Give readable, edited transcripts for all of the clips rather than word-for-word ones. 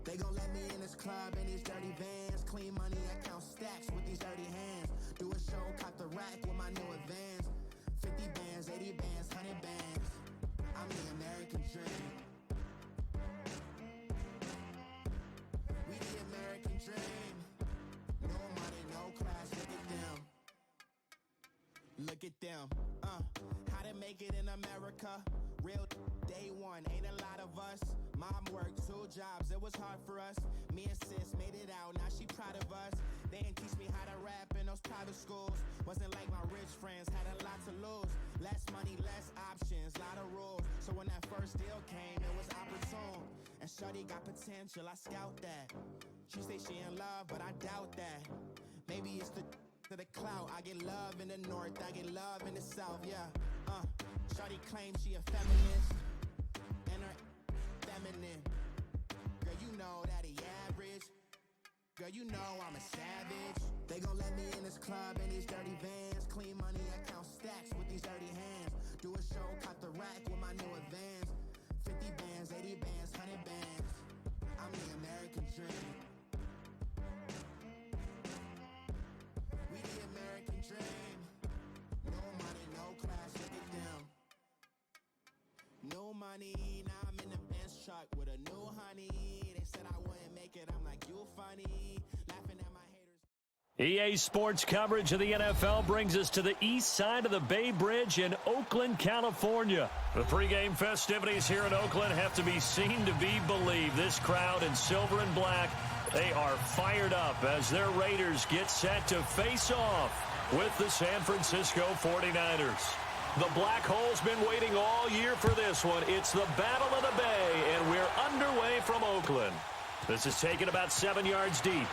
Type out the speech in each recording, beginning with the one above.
They gon' let me in this club in these dirty vans. Clean money, I count stacks with these dirty hands. Do a show, cop the rack with my new advance. 50 bands, 80 bands, 100 bands. I'm the American dream. We the American dream. No money, no class, look at them. Look at them, how to make it in America. Real day one, ain't a lot of us. Mom worked 2 jobs, it was hard for us. Me and sis made it out, now she proud of us. They didn't teach me how to rap in those private schools. Wasn't like my rich friends, had a lot to lose. Less money, less options, lot of rules. So when that first deal came, it was opportune. And shorty got potential, I scout that. She say she in love, but I doubt that. Maybe it's to the clout. I get love in the north, I get love in the south, yeah. Shorty claims she a feminist, and her feminine. Girl, you know that he average. Girl, you know I'm a savage. They gon' let me in this club in these dirty vans. Clean money, I count stacks with these dirty hands. Do a show, cop the rack with my new advance. 50 bands, 80 bands, 100 bands. I'm the American dream. We the American dream. No money, no class, look at them. No money, now I'm in the Benz truck with a new honey. They said I wouldn't make it, I'm like, you funny. Laughing at my haters. EA Sports coverage of the NFL brings us to the east side of the Bay Bridge in Oakland, California. The pregame festivities here in Oakland have to be seen to be believed. This crowd in silver and black, they are fired up as their Raiders get set to face off with the San Francisco 49ers. The Black Hole's been waiting all year for this one. It's the Battle of the Bay, and we're underway from Oakland. This is taken about 7 yards deep.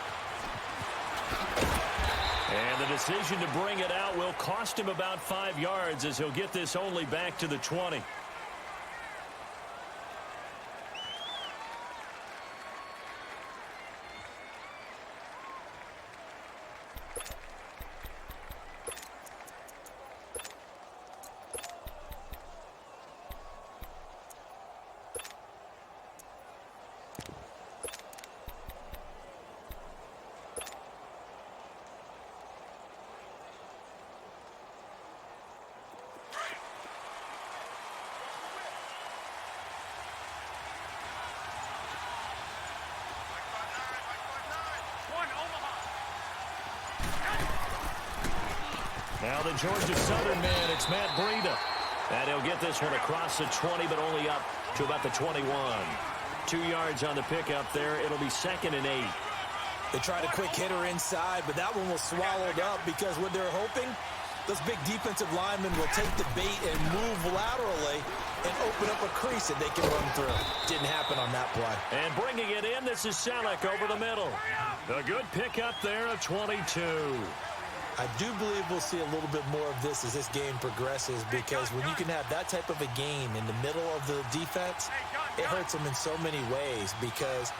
And the decision to bring it out will cost him about 5 yards as he'll get this only back to the 20. Now the Georgia Southern man, it's Matt Breida. And he'll get this one across the 20, but only up to about the 21. 2 yards on the pickup there. It'll be 2nd and 8. They tried a quick hitter inside, but that one was swallowed up because what they're hoping, those big defensive linemen will take the bait and move laterally and open up a crease that they can run through. Didn't happen on that play. And bringing it in, this is Selleck over the middle. A good pickup there of 22. I do believe we'll see a little bit more of this as this game progresses, because when you can have that type of a game in the middle of the defense, it hurts them in so many ways, because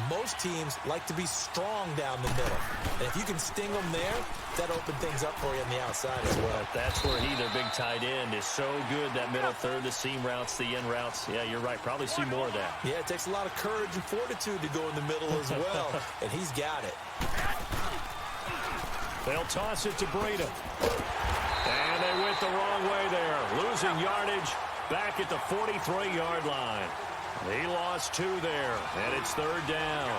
most teams like to be strong down the middle. And if you can sting them there, that opens things up for you on the outside as well. That's where their big tight end, is so good, that middle third, the seam routes, the in routes. Yeah, you're right. Probably see more of that. Yeah, it takes a lot of courage and fortitude to go in the middle as well, and he's got it. They'll toss it to Breida. And they went the wrong way there. Losing yardage back at the 43-yard line. He lost 2 there, and it's 3rd down.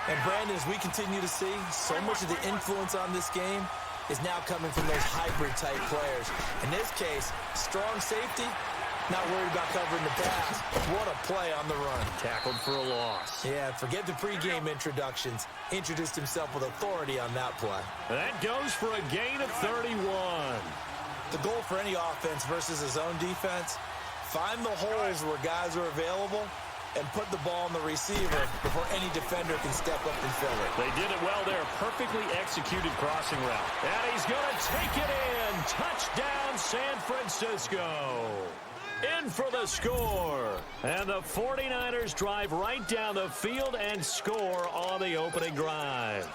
And Brandon, as we continue to see, so much of the influence on this game is now coming from those hybrid-type players. In this case, strong safety, not worried about covering the pass. What a play on the run. Tackled for a loss. Yeah, forget the pregame introductions. Introduced himself with authority on that play. That goes for a gain of 31. The goal for any offense versus a zone defense, find the holes where guys are available and put the ball on the receiver before any defender can step up and fill it. They did it well there. Perfectly executed crossing route. And he's going to take it in. Touchdown, San Francisco. In for the score. And the 49ers drive right down the field and score on the opening drive.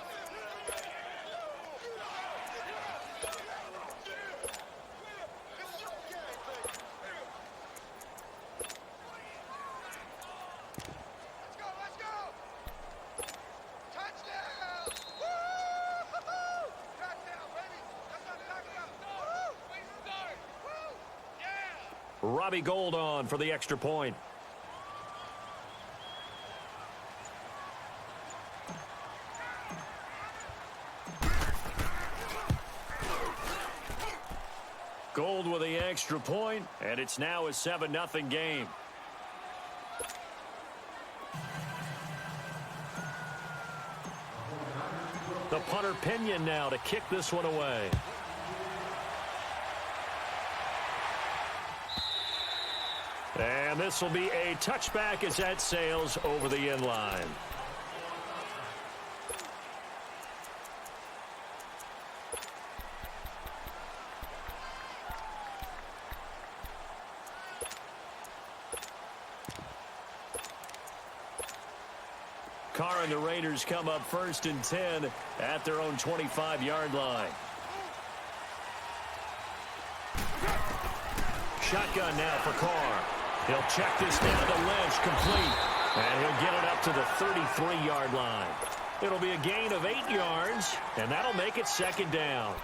Robbie Gould on for the extra point. Gould with the extra point, and it's now a 7-0 game. The punter Pinion now to kick this one away. And this will be a touchback as that sails over the end line. Carr and the Raiders come up 1st and 10 at their own 25-yard line. Shotgun now for Carr. He'll check this down to Lynch, complete. And he'll get it up to the 33-yard line. It'll be a gain of 8 yards, and that'll make it 2nd down.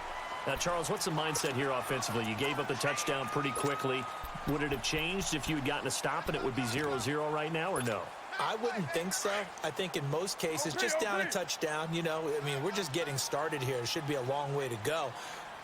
Now, Charles, what's the mindset here offensively? You gave up the touchdown pretty quickly. Would it have changed if you had gotten a stop and it would be 0-0 right now, or no? I wouldn't think so. I think in most cases, just down a touchdown, you know, I mean, we're just getting started here. It should be a long way to go.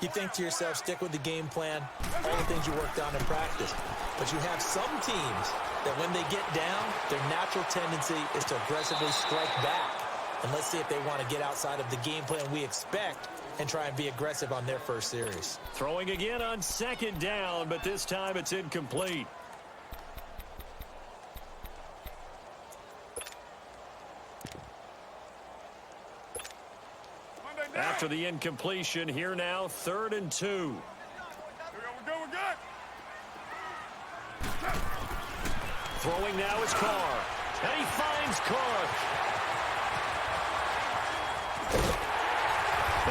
You think to yourself, stick with the game plan, all the things you worked on in practice. But you have some teams that when they get down, their natural tendency is to aggressively strike back. And let's see if they want to get outside of the game plan we expect and try and be aggressive on their first series. Throwing again on 2nd down, but this time it's incomplete. After the incompletion, here now, 3rd and 2. We're good. Throwing now is Carr. And he finds Carr.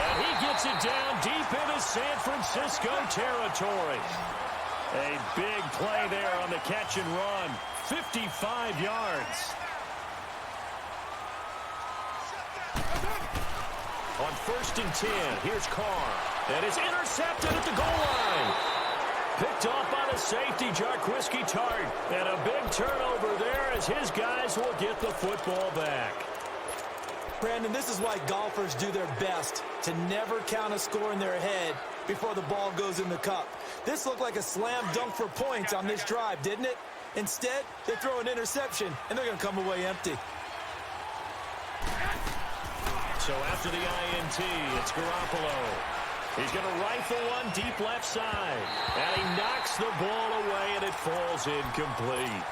And he gets it down deep into San Francisco territory. A big play there on the catch and run. 55 yards. On 1st and 10, here's Carr. And it's intercepted at the goal line. Picked off by the safety, Jarquiski Tart. And a big turnover there as his guys will get the football back. Brandon, this is why golfers do their best to never count a score in their head before the ball goes in the cup. This looked like a slam dunk for points on this drive, didn't it? Instead, they throw an interception, and they're going to come away empty. So after the INT, it's Garoppolo. He's going to rifle one deep left side. And he knocks the ball away, and it falls incomplete.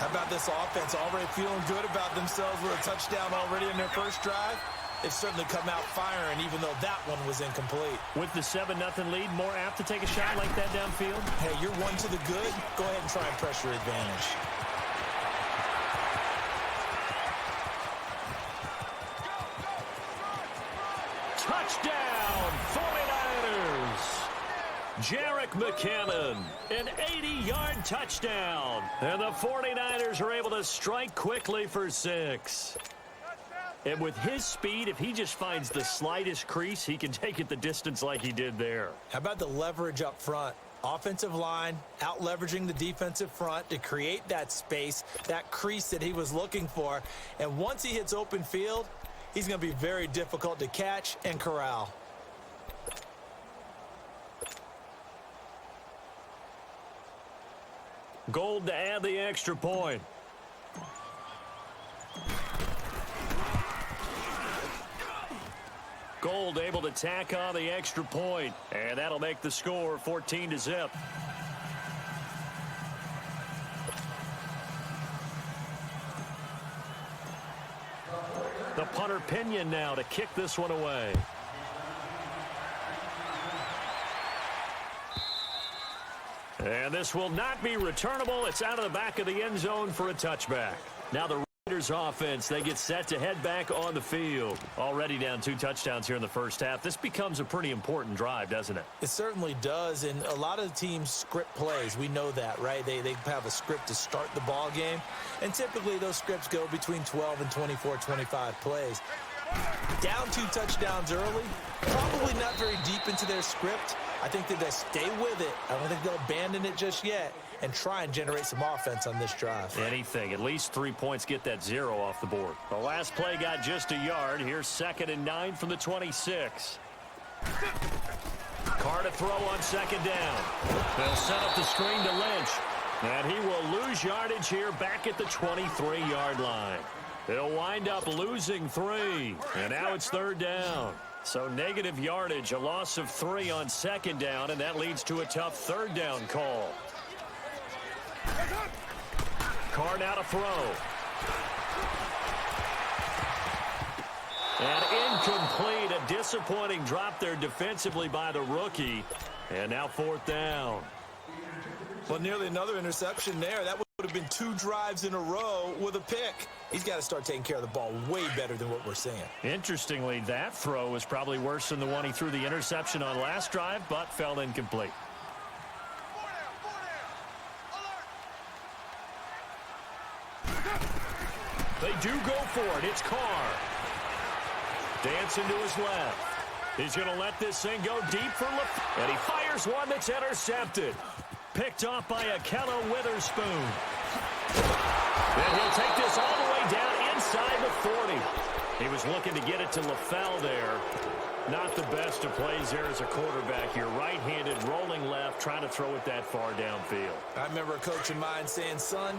How about this offense already feeling good about themselves with a touchdown already in their first drive? They've certainly come out firing, even though that one was incomplete. With the 7-0 lead, more apt to take a shot like that downfield? Hey, you're one to the good. Go ahead and try and press your advantage. Touchdown, 49ers! Jerick McKinnon, an 80-yard touchdown. And the 49ers are able to strike quickly for 6. And with his speed, if he just finds the slightest crease, he can take it the distance like he did there. How about the leverage up front? Offensive line out-leveraging the defensive front to create that space, that crease that he was looking for. And once he hits open field, he's going to be very difficult to catch and corral. Gould to add the extra point. Gould able to tack on the extra point, and that'll make the score 14-0. The punter Pinion now to kick this one away. And this will not be returnable. It's out of the back of the end zone for a touchback. Now the Raiders offense, they get set to head back on the field. Already down 2 touchdowns here in the first half. This becomes a pretty important drive, doesn't it? It certainly does, and a lot of the teams script plays. We know that, right? They have a script to start the ball game, and typically those scripts go between 12 and 24, 25 plays. Down 2 touchdowns early, probably not very deep into their script. I think that they stay with it. I don't think they'll abandon it just yet. and try and generate some offense on this drive. Anything. At least 3 points get that 0 off the board. The last play got just a yard. Here's 2nd and 9 from the 26. Carr to throw on 2nd down. They'll set up the screen to Lynch. And he will lose yardage here back at the 23-yard line. They'll wind up losing 3. And now it's 3rd down. So negative yardage, a loss of 3 on 2nd down, and that leads to a tough 3rd down call. Carr now to throw. And incomplete. A disappointing drop there defensively by the rookie. And now 4th down. Well, nearly another interception there. That would have been 2 drives in a row with a pick. He's got to start taking care of the ball way better than what we're seeing. Interestingly, that throw was probably worse than the one he threw the interception on last drive, but fell incomplete. They do go for it. It's Carr. Dancing to his left. He's going to let this thing go deep for and he fires one that's intercepted. Picked off by Akello Witherspoon. And he'll take this all the way down inside the 40. He was looking to get it to LaFell there. Not the best of plays there as a quarterback. You're right-handed, rolling left, trying to throw it that far downfield. I remember a coach of mine saying, son,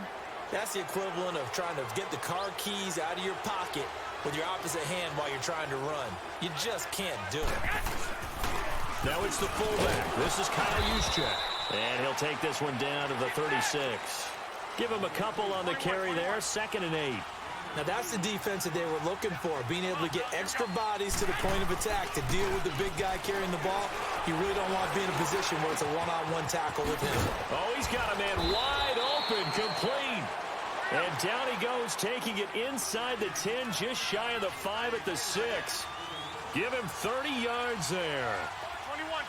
that's the equivalent of trying to get the car keys out of your pocket with your opposite hand while you're trying to run. You just can't do it. Now it's the fullback. This is Kyle Juszczyk. And he'll take this one down to the 36. Give him a couple on the carry there. 2nd and 8. Now that's the defense that they were looking for, being able to get extra bodies to the point of attack to deal with the big guy carrying the ball. You really don't want to be in a position where it's a one-on-one tackle with him. Oh, he's got a man wide open, complete. And down he goes, taking it inside the 10, just shy of the 5 at the 6. Give him 30 yards there. 21.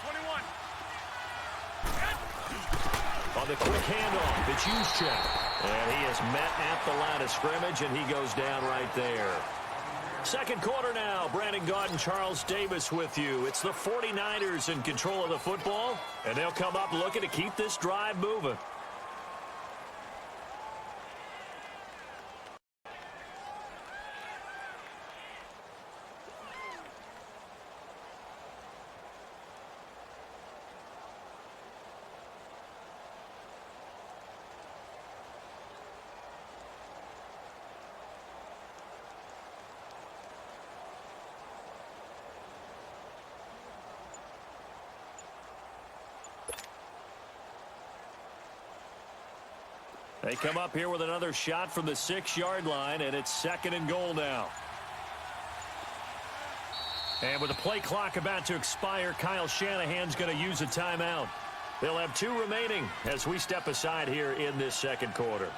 On the quick handoff, it's Juszczyk. And he is met at the line of scrimmage, and he goes down right there. 2nd quarter now. Brandon Gaudin and Charles Davis with you. It's the 49ers in control of the football, and they'll come up looking to keep this drive moving. They come up here with another shot from the 6-yard line, and it's 2nd and goal now. And with the play clock about to expire, Kyle Shanahan's going to use a timeout. They'll have 2 remaining as we step aside here in this 2nd quarter.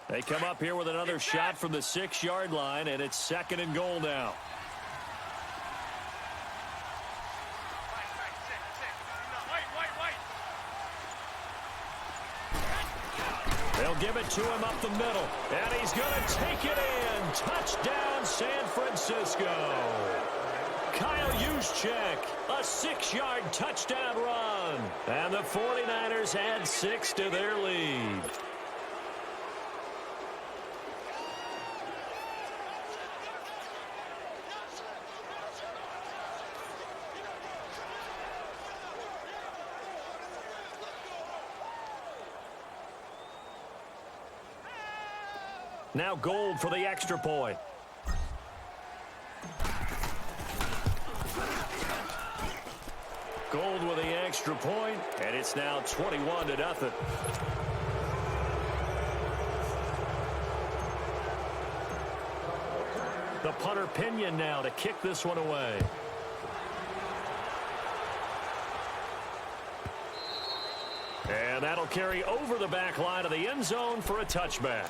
They come up here with another shot from the 6-yard line, and it's 2nd and goal now. They'll give it to him up the middle, and he's going to take it in. Touchdown, San Francisco. Kyle Juszczyk, a 6-yard touchdown run. And the 49ers add 6 to their lead. Now Gold for the extra point. Gold with the extra point, and it's now 21-0. The punter Pinion now to kick this one away. And that'll carry over the back line of the end zone for a touchback.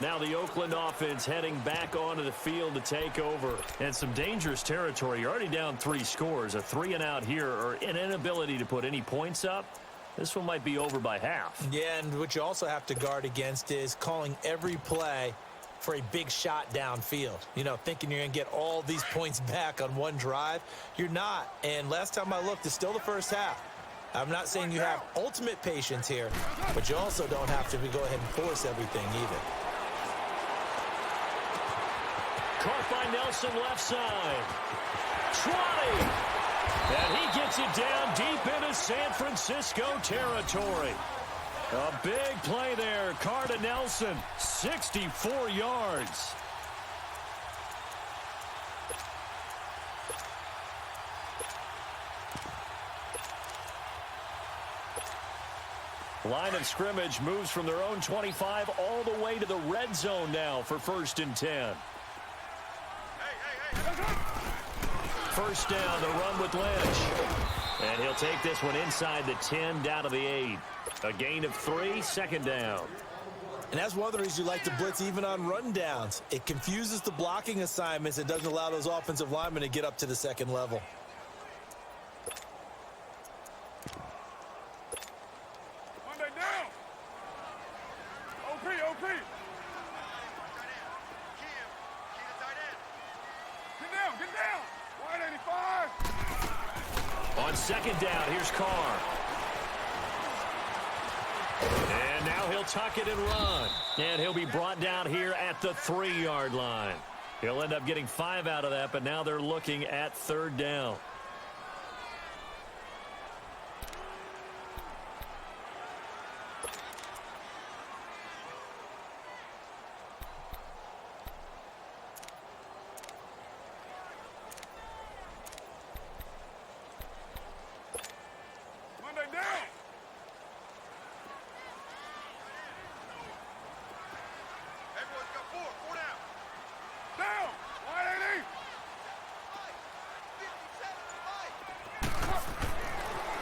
Now the Oakland offense heading back onto the field to take over. And some dangerous territory. You're already down 3 scores. A 3-and-out here, or an inability to put any points up. This one might be over by half. Yeah, and what you also have to guard against is calling every play for a big shot downfield. You know, thinking you're going to get all these points back on one drive. You're not. And last time I looked, it's still the first half. I'm not saying you have ultimate patience here, but you also don't have to go ahead and force everything either. Caught by Nelson left side. 20. And he gets it down deep into San Francisco territory. A big play there. Carr to Nelson. 64 yards. Line of scrimmage moves from their own 25 all the way to the red zone now for 1st and 10. First down, the run with Lynch. And he'll take this one inside the 10, down to the 8. A gain of 3, 2nd down. And that's one of the reasons you like to blitz even on run downs. It confuses the blocking assignments. It doesn't allow those offensive linemen to get up to the 2nd level. Monday down. OP. Get down. Wide 85. On 2nd down, here's Carr. And now he'll tuck it and run. And he'll be brought down here at the 3-yard line. He'll end up getting 5 out of that, but now they're looking at 3rd down.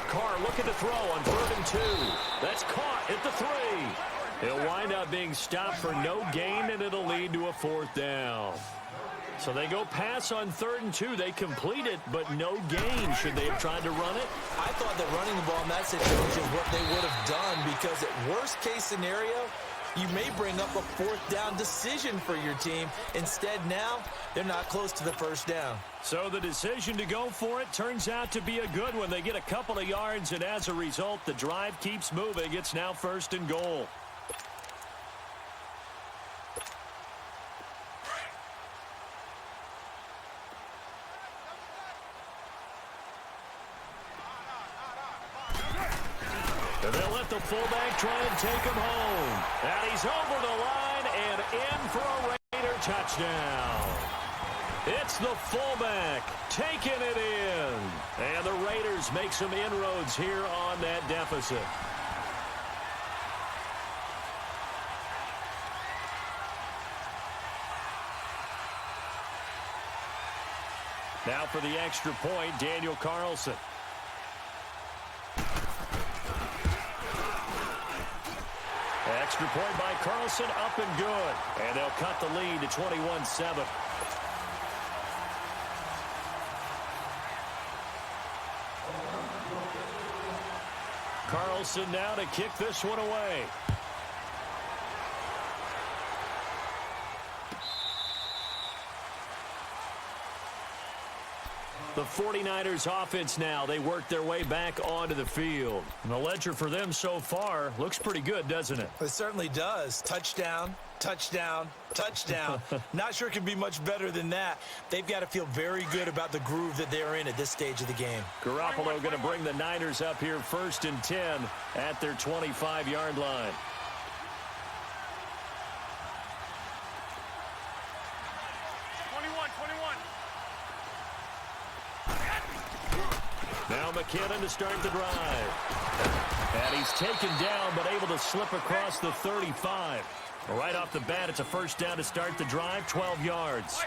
Carr looking to throw on 3rd and 2. That's caught at the 3. He'll wind up being stopped for no gain, and it'll lead to a 4th down. So they go pass on 3rd and 2. They complete it, but no gain. Should they have tried to run it? I thought that running the ball in that situation is what they would have done, because at worst case scenario, you may bring up a 4th down decision for your team. Instead, now, they're not close to the 1st down. So the decision to go for it turns out to be a good one. They get a couple of yards, and as a result, the drive keeps moving. It's now 1st and goal. And they'll let the fullback try and take him home. And he's over the line and in for a Raider touchdown. It's the fullback taking it in. And the Raiders make some inroads here on that deficit. Now for the extra point, Daniel Carlson. Extra point by Carlson, up and good. And they'll cut the lead to 21-7. Carlson now to kick this one away. The 49ers offense now, they work their way back onto the field. And the ledger for them so far looks pretty good, doesn't it? It certainly does. Touchdown, touchdown, touchdown. Not sure it can be much better than that. They've got to feel very good about the groove that they're in at this stage of the game. Garoppolo going to bring the Niners up here 1st and 10 at their 25-yard line. Now McKinnon to start the drive. And he's taken down, but able to slip across the 35. Right off the bat, it's a first down to start the drive, 12 yards.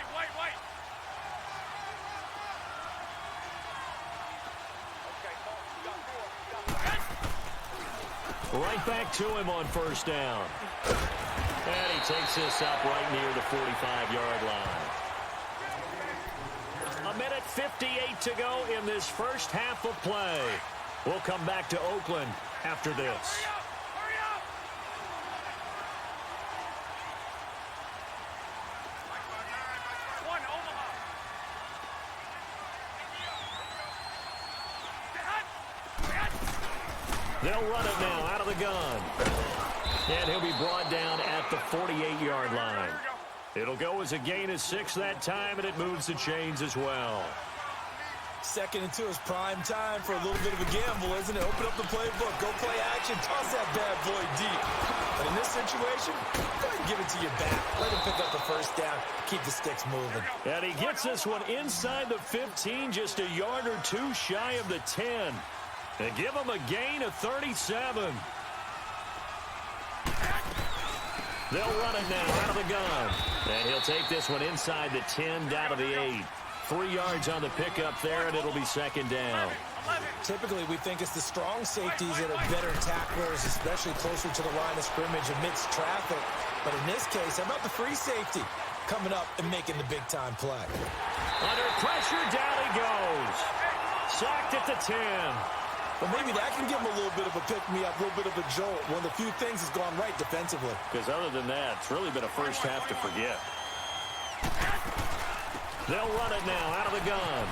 Right back to him on first down. And he takes this up right near the 45-yard line. 1:58 to go in this first half of play. We'll come back to Oakland after this. They'll run it now out of the gun. And he'll be brought down at the 48-yard line. It'll go as a gain of 6 that time, and it moves the chains as well. 2nd and 2 is prime time for a little bit of a gamble, isn't it? Open up the playbook, go play action, toss that bad boy deep. But in this situation, go ahead and give it to your back. Let him pick up the first down, keep the sticks moving. And he gets this one inside the 15, just a yard or two shy of the 10. And give him a gain of 37. They'll run it now out of the gun. And he'll take this one inside the 10, down to the 8. 3 yards on the pickup there, and it'll be 2nd down. Typically, we think it's the strong safeties that are better tacklers, especially closer to the line of scrimmage amidst traffic. But in this case, how about the free safety coming up and making the big-time play? Under pressure, down he goes. Sacked at the 10. But maybe that can give him a little bit of a pick-me-up, a little bit of a jolt. One of the few things has gone right defensively. Because other than that, it's really been a first half to forget. They'll run it now out of the gun.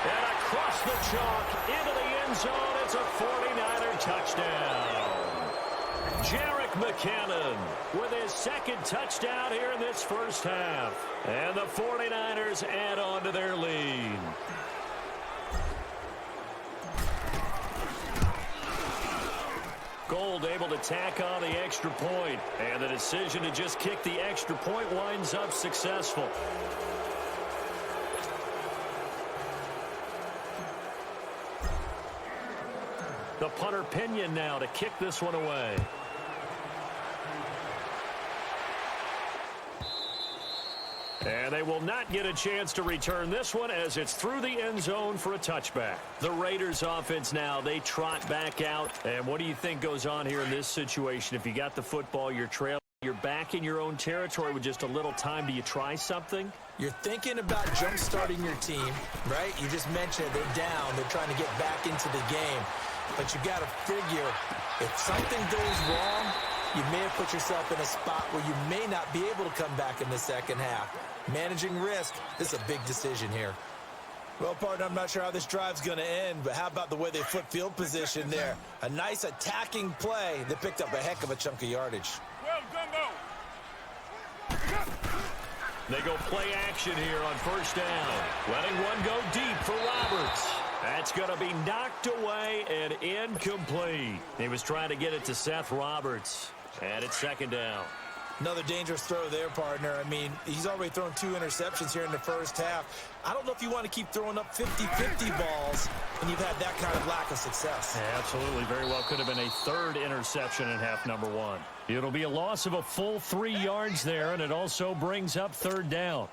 And across the chalk into the end zone. It's a 49er touchdown. Jerick McKinnon with his 2nd touchdown here in this first half. And the 49ers add on to their lead. Gold able to tack on the extra point, and the decision to just kick the extra point winds up successful. The punter Pinion now to kick this one away. And they will not get a chance to return this one as it's through the end zone for a touchback. The Raiders offense now, they trot back out. And what do you think goes on here in this situation? If you got the football, you're trailing, you're back in your own territory with just a little time. Do you try something? You're thinking about jump-starting your team, right? You just mentioned they're down. They're trying to get back into the game. But you got to figure if something goes wrong, you may have put yourself in a spot where you may not be able to come back in the second half. Managing risk, this is a big decision here. Well, partner, I'm not sure how this drive's going to end, but how about the way they flip field position there? A nice attacking play that picked up a heck of a chunk of yardage. Well, Dumbo. They go play action here on first down. Letting one go deep for Roberts. That's going to be knocked away and incomplete. He was trying to get it to Seth Roberts. And it's 2nd down. Another dangerous throw there, partner. I mean, he's already thrown 2 interceptions here in the first half. I don't know if you want to keep throwing up 50-50 balls when you've had that kind of lack of success. Yeah, absolutely. Very well could have been a 3rd interception in half number 1. It'll be a loss of a full 3 yards there, and it also brings up 3rd down.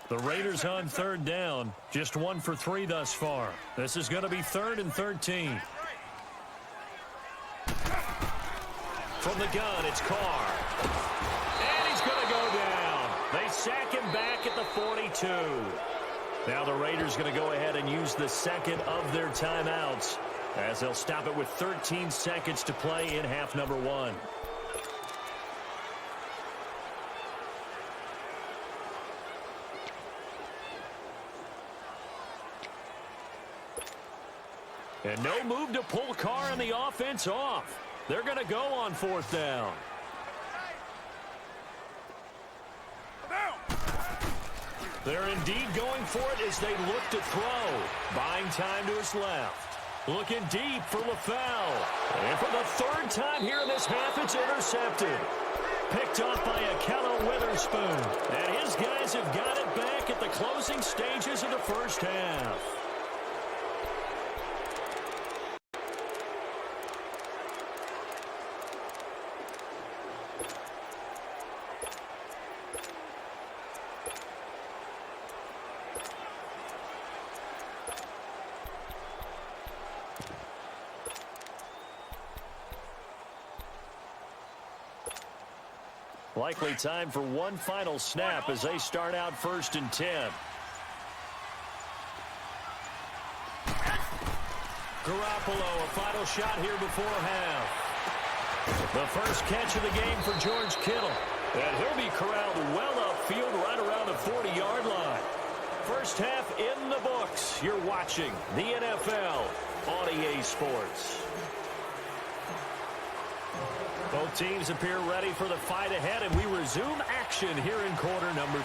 The Raiders on 3rd down, just 1 for 3 thus far. This is going to be 3rd and 13. From the gun, it's Carr. And he's going to go down. They sack him back at the 42. Now the Raiders going to go ahead and use the 2nd of their timeouts as they'll stop it with 13 seconds to play in half number 1. And no move to pull Carr and the offense off. They're going to go on 4th down. They're indeed going for it as they look to throw. Buying time to his left. Looking deep for LaFell. And for the 3rd time here in this half, it's intercepted. Picked off by Akello Witherspoon. And his guys have got it back at the closing stages of the first half. Likely time for one final snap as they start out 1st and 10. Garoppolo, a final shot here before half. The first catch of the game for George Kittle. And he'll be corralled well upfield right around the 40-yard line. First half in the books. You're watching the NFL on EA Sports. Both teams appear ready for the fight ahead, and we resume action here in quarter number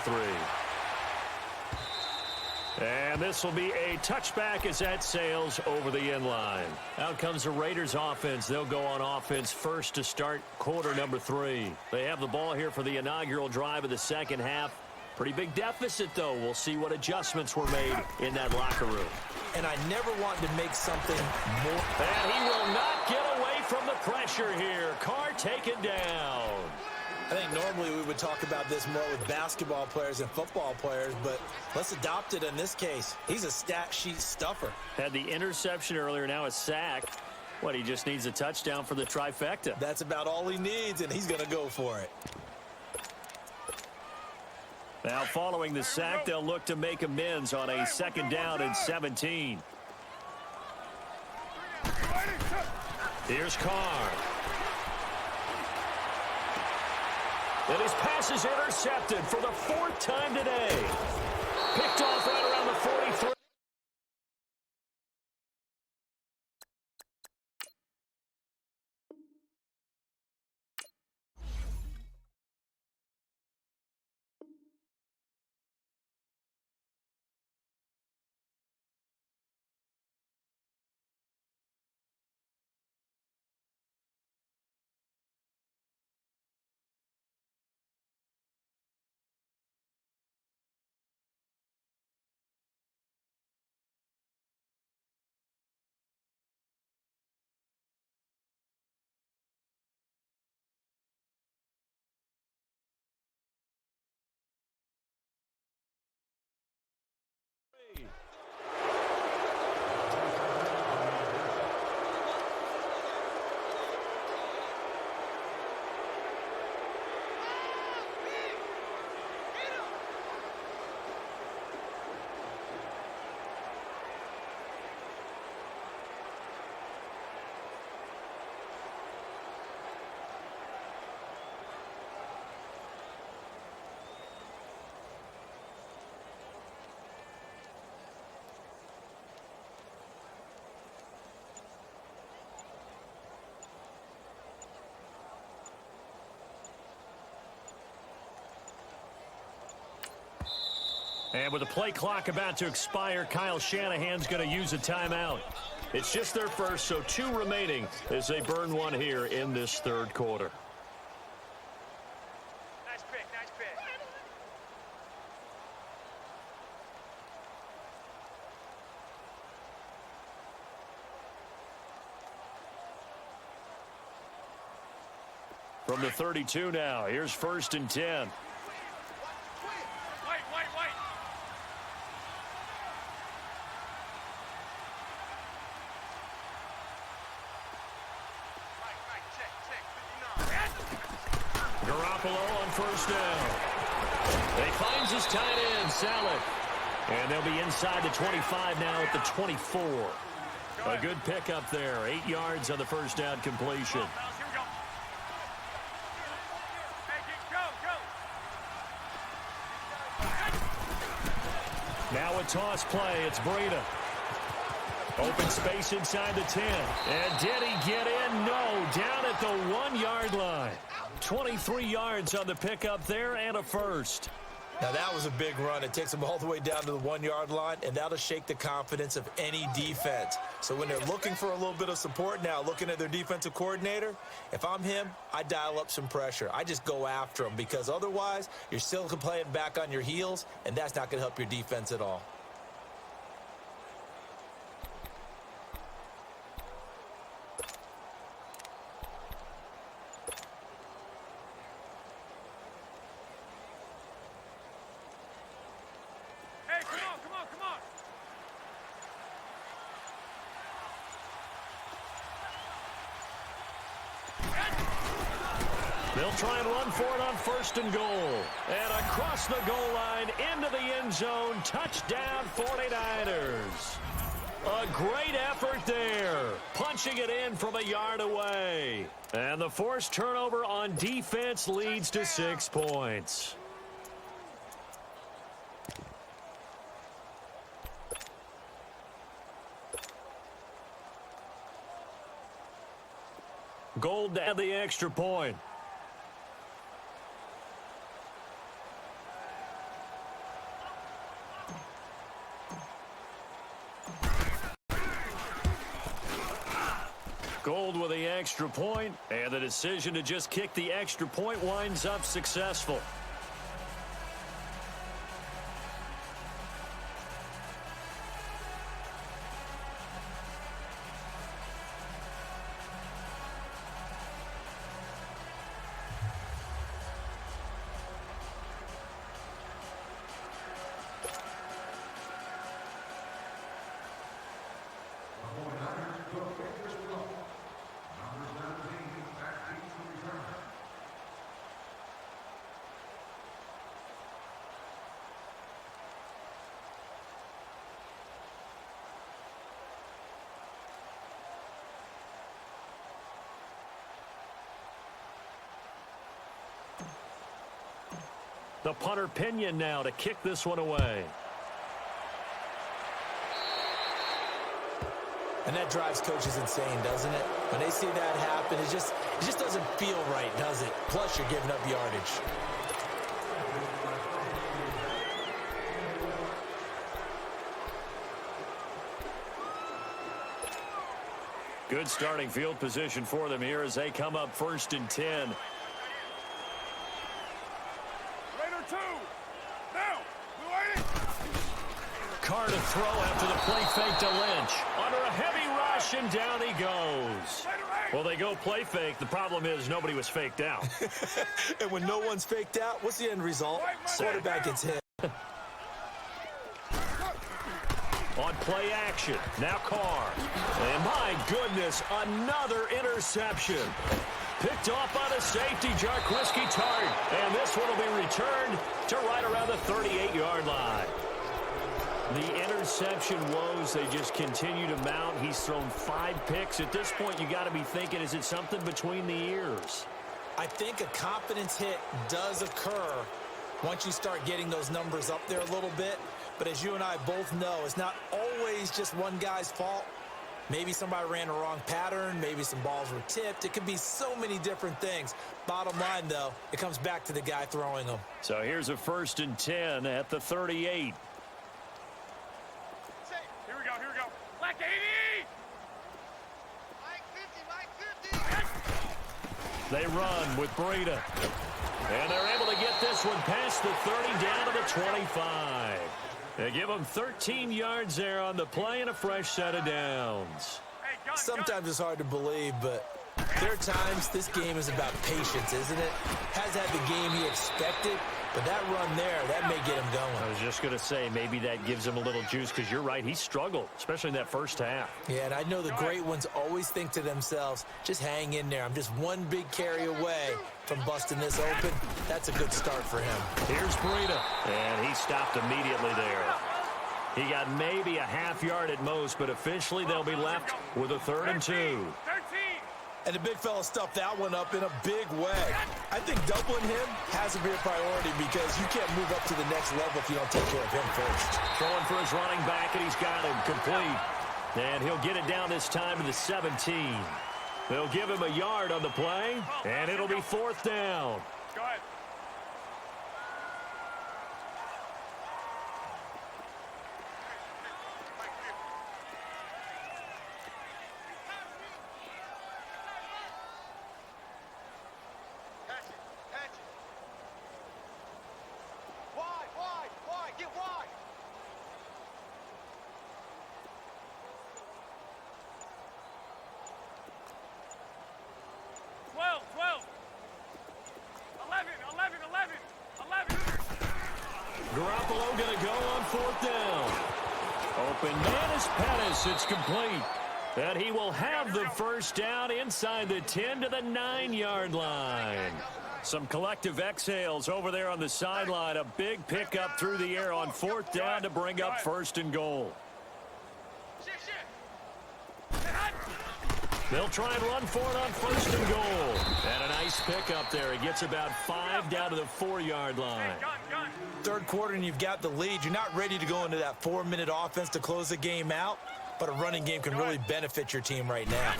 3. And this will be a touchback as that sails over the end line. Out comes the Raiders offense. They'll go on offense first to start quarter number 3. They have the ball here for the inaugural drive of the second half. Pretty big deficit, though. We'll see what adjustments were made in that locker room. And I never want to make something more. And he will not get away from the pressure here. Carr taken down. I think normally we would talk about this more with basketball players and football players, but let's adopt it in this case. He's a stat sheet stuffer. Had the interception earlier, now a sack. What, he just needs a touchdown for the trifecta. That's about all he needs, and he's going to go for it. Now following the sack, they'll look to make amends on a 2nd down and 17. Here's Carr. And his pass is intercepted for the 4th time today. Picked off right around the 43. And with the play clock about to expire, Kyle Shanahan's going to use a timeout. It's just their first, so 2 remaining as they burn one here in this 3rd quarter. Nice pick, nice pick. From the 32 now, here's 1st and 10. Garoppolo on 1st down. He finds his tight end, Salek. And they'll be inside the 25 now at the 24. A good pickup there. 8 yards on the 1st down completion. Now a toss play. It's Breida. Open space inside the 10. And did he get in? No. Down at the 1-yard line. 23 yards on the pickup there and a first. Now, that was a big run. It takes them all the way down to the 1-yard line, and that'll shake the confidence of any defense. So when they're looking for a little bit of support now, looking at their defensive coordinator, if I'm him, I dial up some pressure. I just go after them because otherwise you're still playing back on your heels, and that's not going to help your defense at all. They'll try and run for it on 1st and goal. And across the goal line, into the end zone, touchdown 49ers. A great effort there, punching it in from a yard away. And the forced turnover on defense leads to 6 points. Gold to add the extra point. Gold with the extra point, and the decision to just kick the extra point winds up successful. The punter Pinion now to kick this one away. And that drives coaches insane, doesn't it? When they see that happen, it just doesn't feel right, does it? Plus, you're giving up yardage. Good starting field position for them here as they come up 1st and 10. Carr to throw after the play fake to Lynch. Under a heavy rush, and down he goes. Well, they go play fake. The problem is nobody was faked out. And when no one's faked out, what's the end result? Quarterback gets hit. On play action, now Carr. And my goodness, another interception. Picked off by the safety, Jarquiski Tart. And this one will be returned to right around the 38-yard line. The interception woes, they just continue to mount. He's thrown 5 picks. At this point, you got to be thinking, is it something between the ears? I think a confidence hit does occur once you start getting those numbers up there a little bit. But as you and I both know, it's not always just one guy's fault. Maybe somebody ran a wrong pattern. Maybe some balls were tipped. It could be so many different things. Bottom line, though, it comes back to the guy throwing them. So here's a 1st and 10 at the 38. Here we go. Black 80! Mike 50. They run with Breida. And they're able to get this one past the 30 down to the 25. They give them 13 yards there on the play and a fresh set of downs. Sometimes it's hard to believe, but there are times this game is about patience, isn't it? Has had the game he expected, but that run there, that may get him going. I was just going to say, maybe that gives him a little juice because you're right, he struggled, especially in that first half. Yeah, and I know the great ones always think to themselves, just hang in there. I'm just one big carry away from busting this open. That's a good start for him. Here's Breida, and he stopped immediately there. He got maybe a half yard at most, but officially they'll be left with a 3rd and 2. And the big fella stuffed that one up in a big way. I think doubling him has to be a priority because you can't move up to the next level if you don't take care of him first. Throwing for his running back, and he's got him complete. And he'll get it down this time to the 17. They'll give him a yard on the play, and it'll be 4th down. Go ahead. Get wide. 12, 12. 11. Garoppolo going to go on 4th down. Open man is Pettis. It's complete. And he will have the first down inside the 10 to the 9-yard line. Some collective exhales over there on the sideline. A big pickup through the air on 4th down to bring up 1st and goal. They'll try and run for it on 1st and goal. And a nice pickup there. He gets about 5 down to the 4-yard line. Third quarter and you've got the lead. You're not ready to go into that 4-minute offense to close the game out, but a running game can really benefit your team right now.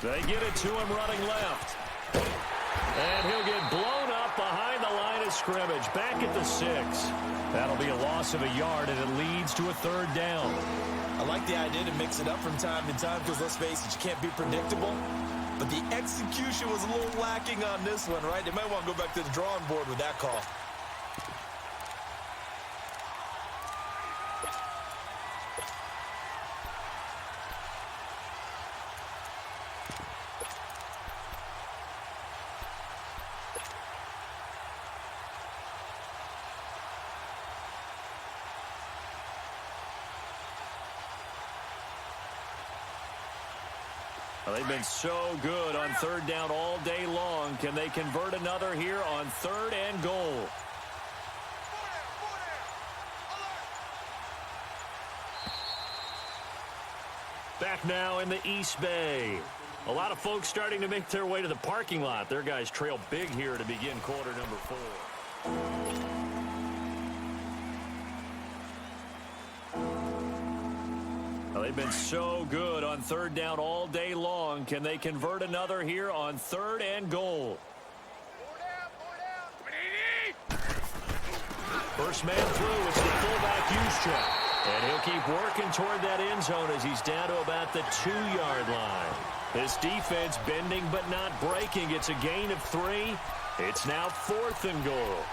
They get it to him running left. And he'll get blown up behind the line of scrimmage. Back at the 6. That'll be a loss of a yard, and it leads to a 3rd down. I like the idea to mix it up from time to time because, let's face it, you can't be predictable. But the execution was a little lacking on this one, right? They might want to go back to the drawing board with that call. Well, they've been so good on 3rd down all day long. Can they convert another here on 3rd and goal? Back now in the East Bay. A lot of folks starting to make their way to the parking lot. Their guys trail big here to begin quarter number 4. Well, they've been so good on 3rd down all day long. Can they convert another here on 3rd and goal? First man through, it's the fullback Juszczyk. And he'll keep working toward that end zone as he's down to about the 2-yard line. This defense bending but not breaking. It's a gain of 3. It's now 4th and goal.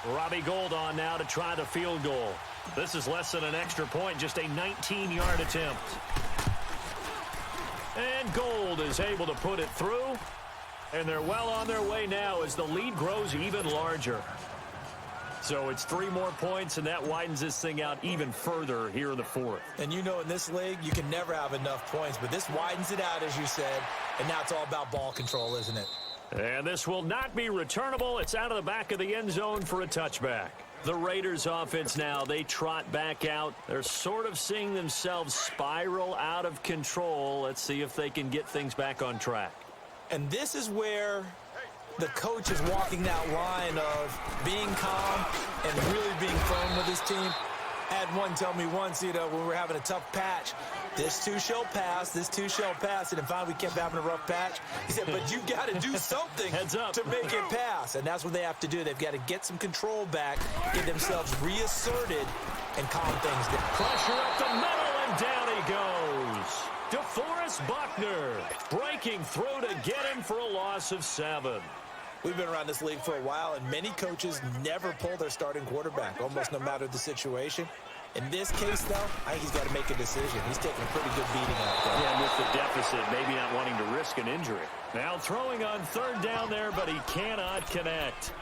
Robbie Gould on now to try the field goal. This is less than an extra point, just a 19-yard attempt. And Gould is able to put it through. And they're well on their way now as the lead grows even larger. So it's 3 more points, and that widens this thing out even further here in the 4th. And you know in this league, you can never have enough points, but this widens it out, as you said, and now it's all about ball control, isn't it? And this will not be returnable. It's out of the back of the end zone for a touchback. The Raiders offense now, they trot back out. They're sort of seeing themselves spiral out of control. Let's see if they can get things back on track. And this is where the coach is walking that line of being calm and really being firm with his team. I had one tell me once, when we were having a tough patch, this too shall pass, this too shall pass, and finally we kept having a rough patch. He said, but you got to do something to make it pass, and that's what they have to do. They've got to get some control back, get themselves reasserted, and calm things down. Pressure up the middle, and down he goes. DeForest Buckner breaking through to get him for a loss of 7. We've been around this league for a while, and many coaches never pull their starting quarterback, almost no matter the situation. In this case, though, I think he's got to make a decision. He's taking a pretty good beating out there. Yeah, with the deficit, maybe not wanting to risk an injury. Now throwing on 3rd down there, but he cannot connect.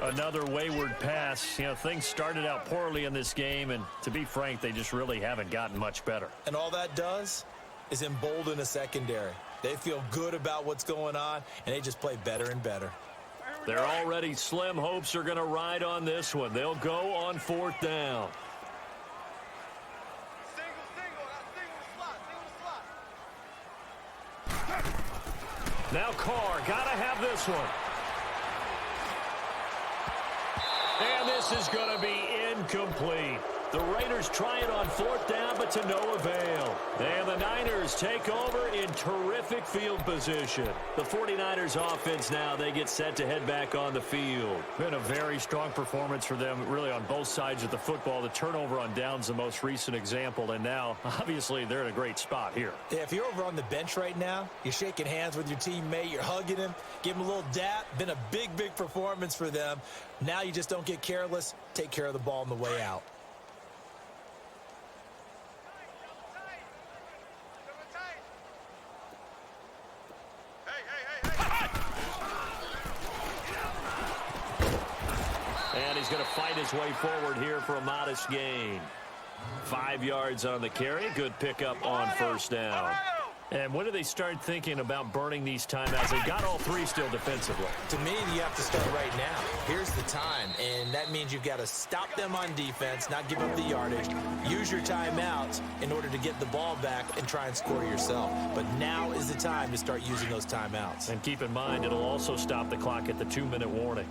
Another wayward pass. Things started out poorly in this game, and to be frank, they just really haven't gotten much better. And all that does is embolden a secondary. They feel good about what's going on, and they just play better and better. Their already slim hopes are going to ride on this one. They'll go on 4th down. Now Carr, got to have this one. And this is going to be incomplete. The Raiders try it on fourth down, but to no avail. And the Niners take over in terrific field position. The 49ers offense now, they get set to head back on the field. Been a very strong performance for them, really on both sides of the football. The turnover on downs, the most recent example. And now, obviously, they're in a great spot here. Yeah, if you're over on the bench right now, you're shaking hands with your teammate, you're hugging him, give him a little dap. Been a big, big performance for them. Now you just don't get careless. Take care of the ball on the way out. And he's going to fight his way forward here for a modest gain. 5 yards on the carry. Good pickup on first down. And when do they start thinking about burning these timeouts? They've got all three still defensively. To me, you have to start right now. Here's the time, and that means you've got to stop them on defense, not give up the yardage, use your timeouts in order to get the ball back and try and score yourself. But now is the time to start using those timeouts. And keep in mind, it'll also stop the clock at the 2-minute warning.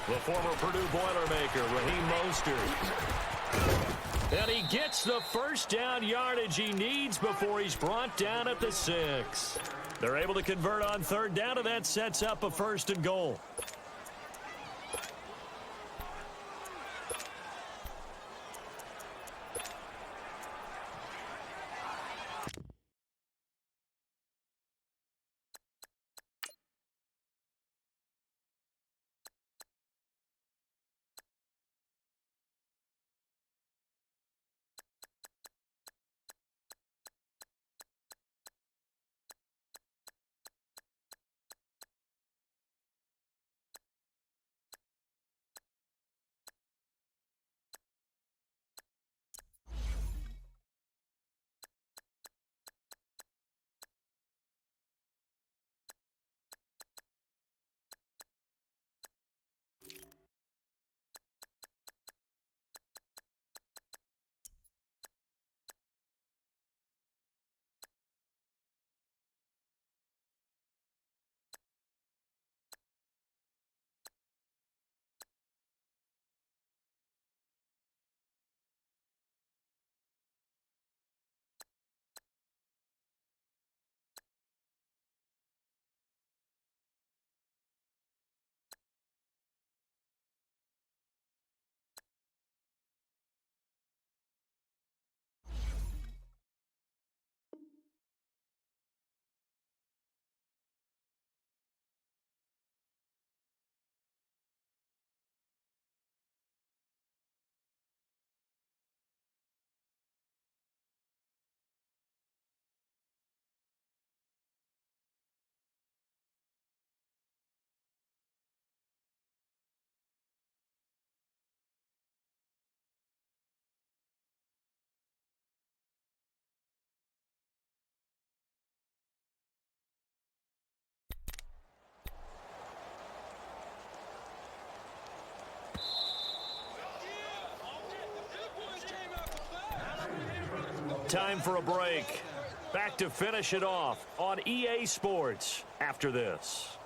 The former Purdue Boilermaker, Raheem Mostert. And he gets the first down yardage he needs before he's brought down at the 6. They're able to convert on third down, and that sets up a 1st and goal. Time for a break. Back to finish it off on EA Sports after this.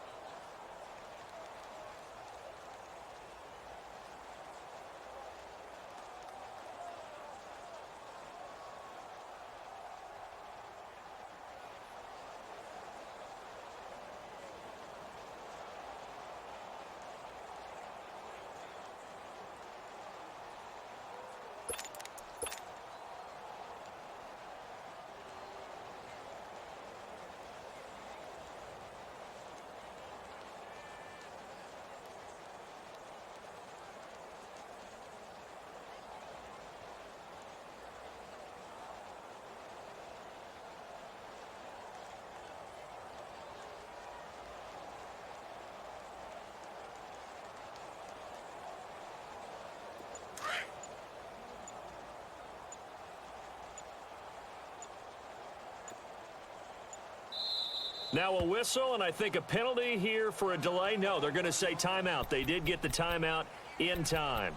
Now a whistle, and I think a penalty here for a delay. No, they're going to say timeout. They did get the timeout in time.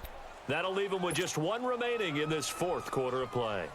That'll leave them with just one remaining in this fourth quarter of play.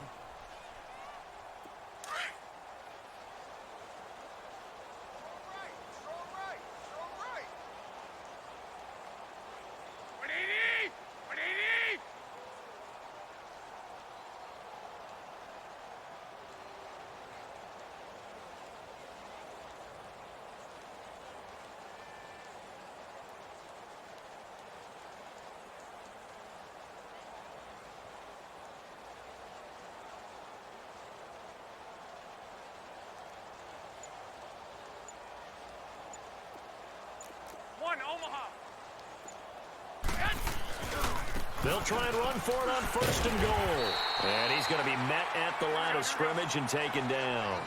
Omaha. They'll try and run for it on first and goal. And he's going to be met at the line of scrimmage and taken down.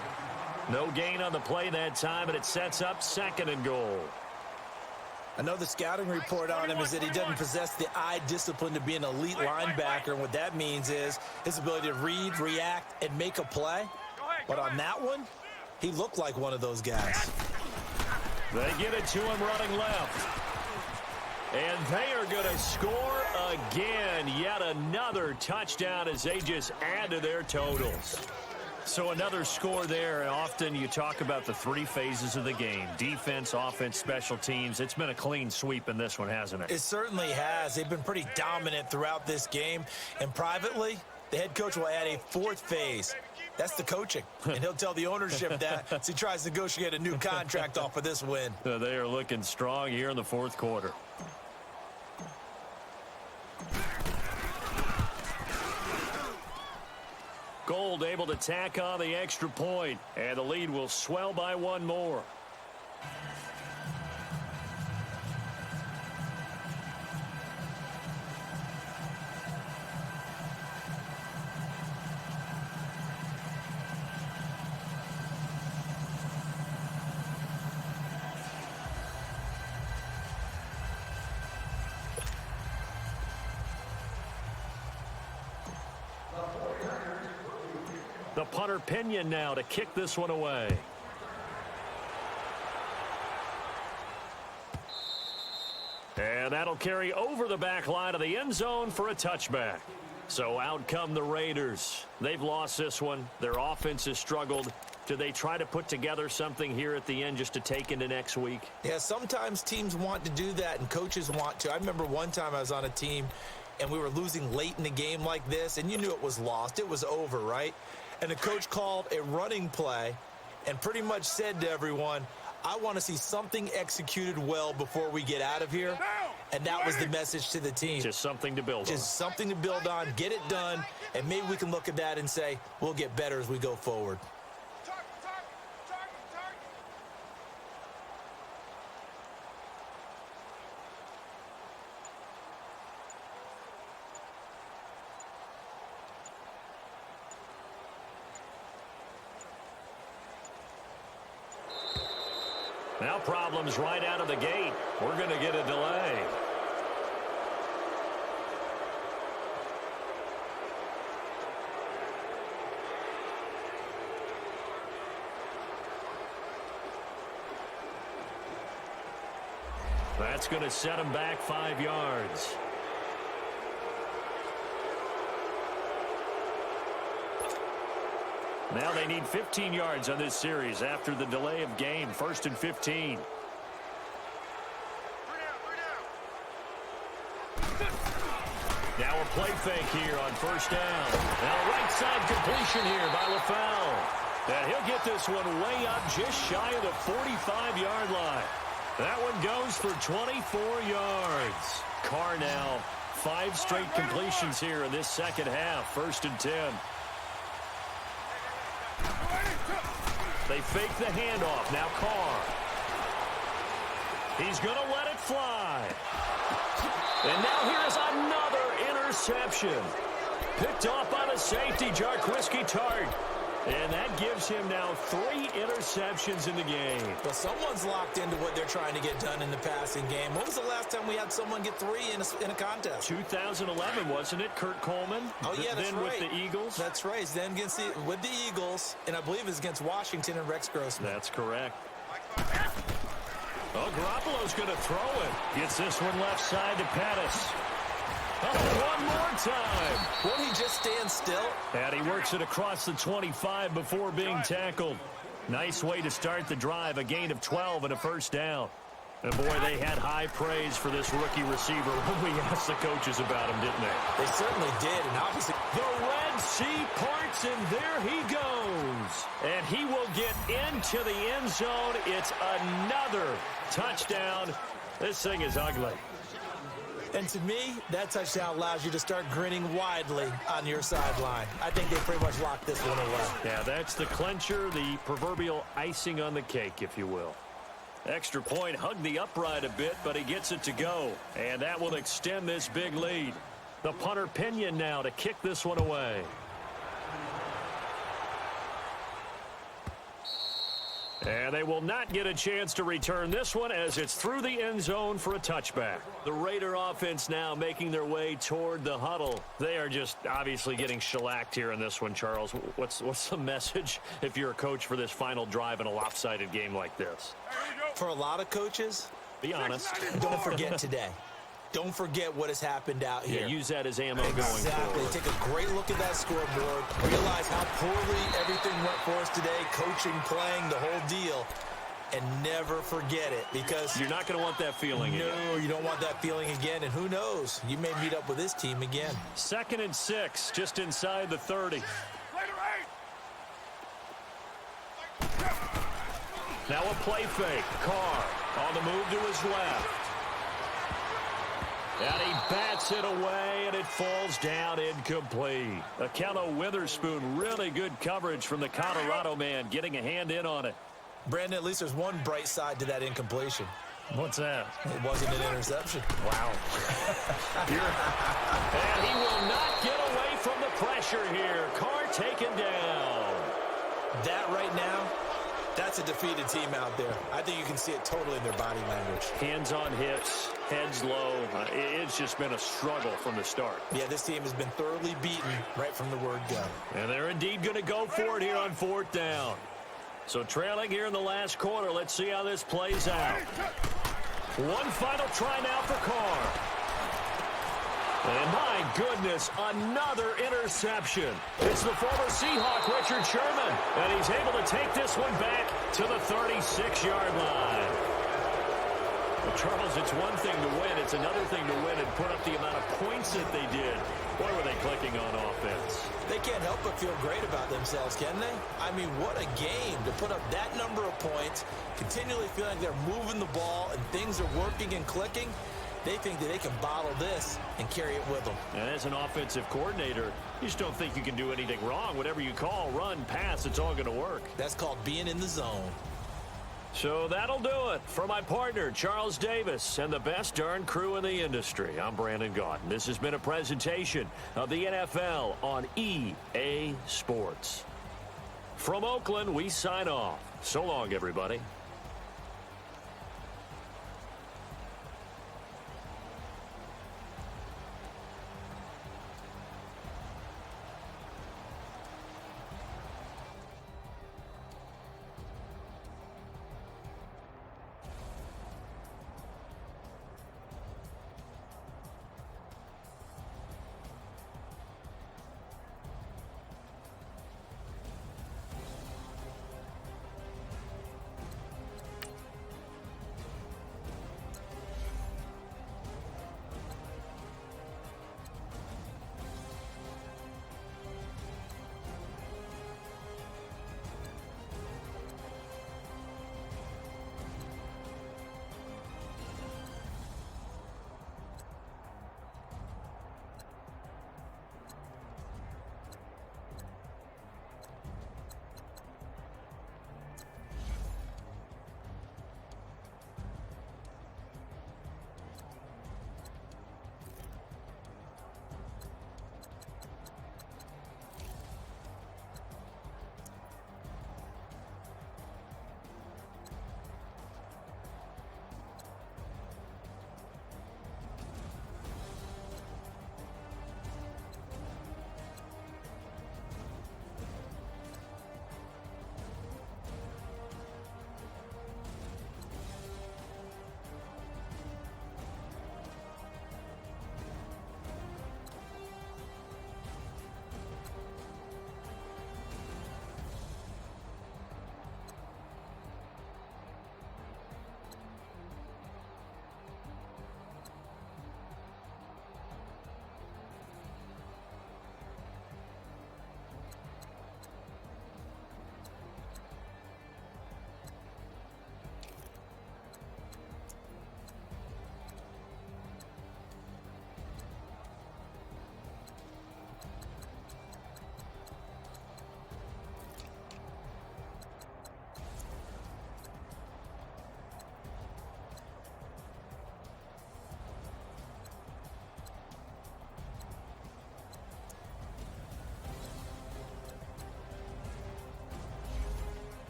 No gain on the play that time, and it sets up second and goal. I know the scouting report on him is that he doesn't possess the eye discipline to be an elite linebacker, and what that means is his ability to read, react, and make a play. But on that one, he looked like one of those guys. They get it to him running left. And they are going to score again. Yet another touchdown as they just add to their totals. So another score there. Often you talk about the three phases of the game. Defense, offense, special teams. It's been a clean sweep in this one, hasn't it? It certainly has. They've been pretty dominant throughout this game. And privately, the head coach will add a fourth phase. That's the coaching. And he'll tell the ownership that as he tries to negotiate a new contract off of this win. They are looking strong here in the fourth quarter. Gold able to tack on the extra point, and the lead will swell by one more. The punter Pinion now to kick this one away. And that'll carry over the back line of the end zone for a touchback. So out come the Raiders. They've lost this one. Their offense has struggled. Do they try to put together something here at the end just to take into next week? Yeah, sometimes teams want to do that and coaches want to. I remember one time I was on a team and we were losing late in the game like this, and you knew it was lost. It was over, right? And the coach called a running play and pretty much said to everyone, I want to see something executed well before we get out of here. And that was the message to the team. Just something to build on. Just something to build on, get it done, and maybe we can look at that and say, we'll get better as we go forward. Now problems right out of the gate. We're going to get a delay. That's going to set him back 5 yards. Now they need 15 yards on this series after the delay of game. 1st and 15. Now a play fake here on first down. Now right side completion here by LaFell. And he'll get this one way up just shy of the 45-yard line. That one goes for 24 yards. Carr now 5 straight completions here in this second half. 1st and 10. They fake the handoff. Now Carr. He's going to let it fly. And now here's another interception. Picked off by the safety, Jarquiski Tart. And that gives him now 3 interceptions in the game. Well, someone's locked into what they're trying to get done in the passing game. When was the last time we had someone get 3 in a contest? 2011, wasn't it? Kurt Coleman. Oh, yeah, that's then right. With the Eagles. That's right. Then with the Eagles, and I believe it's against Washington and Rex Grossman. That's correct. Oh, Garoppolo's going to throw it. Gets this one left side to Pettis. Oh, one more time. Won't he just stand still? And he works it across the 25 before being tackled. Nice way to start the drive, a gain of 12 and a first down. And boy, they had high praise for this rookie receiver when we asked the coaches about him, didn't they? They certainly did, and obviously The Red Sea parts, and there he goes. And he will get into the end zone. It's another touchdown. This thing is ugly. And to me, that touchdown allows you to start grinning widely on your sideline. I think they pretty much locked this one away. Yeah, that's the clincher, the proverbial icing on the cake, if you will. Extra point hugged the upright a bit, but he gets it to go. And that will extend this big lead. The punter Pinion now to kick this one away. And they will not get a chance to return this one as it's through the end zone for a touchback. The Raider offense now making their way toward the huddle. They are just obviously getting shellacked here in this one, Charles. What's the message if you're a coach for this final drive in a lopsided game like this? For a lot of coaches, be honest. Don't forget today. Don't forget what has happened out here. Yeah, use that as ammo going Exactly. forward. Take a great look at that scoreboard. Realize how poorly everything went for us today. Coaching, playing, the whole deal. And never forget it, because you're not going to want that feeling again. No, you don't want that feeling again. And who knows? You may meet up with this team again. 2nd and 6, just inside the 30. Now a play fake. Carr on the move to his left. And he bats it away, and it falls down incomplete. Akello Witherspoon, really good coverage from the Colorado man, getting a hand in on it. Brandon, at least there's one bright side to that incompletion. What's that? It wasn't an interception. Wow. And he will not get away from the pressure here. Carr taken down. That right now, that's a defeated team out there. I think you can see it totally in their body language. Hands on hips, heads low. It's just been a struggle from the start. Yeah, this team has been thoroughly beaten right from the word go. And they're indeed going to go for it here on 4th down. So trailing here in the last quarter. Let's see how this plays out. One final try now for Carr. And my goodness, another interception. It's the former Seahawk, Richard Sherman. And he's able to take this one back to the 36-yard line. Well, Charles, it's one thing to win. It's another thing to win and put up the amount of points that they did. Boy, were they clicking on offense. They can't help but feel great about themselves, can they? I mean, what a game to put up that number of points, continually feeling like they're moving the ball and things are working and clicking. They think that they can bottle this and carry it with them. And as an offensive coordinator, you just don't think you can do anything wrong. Whatever you call, run, pass, it's all going to work. That's called being in the zone. So that'll do it for my partner, Charles Davis, and the best darn crew in the industry. I'm Brandon Gaudin. This has been a presentation of the NFL on EA Sports. From Oakland, we sign off. So long, everybody.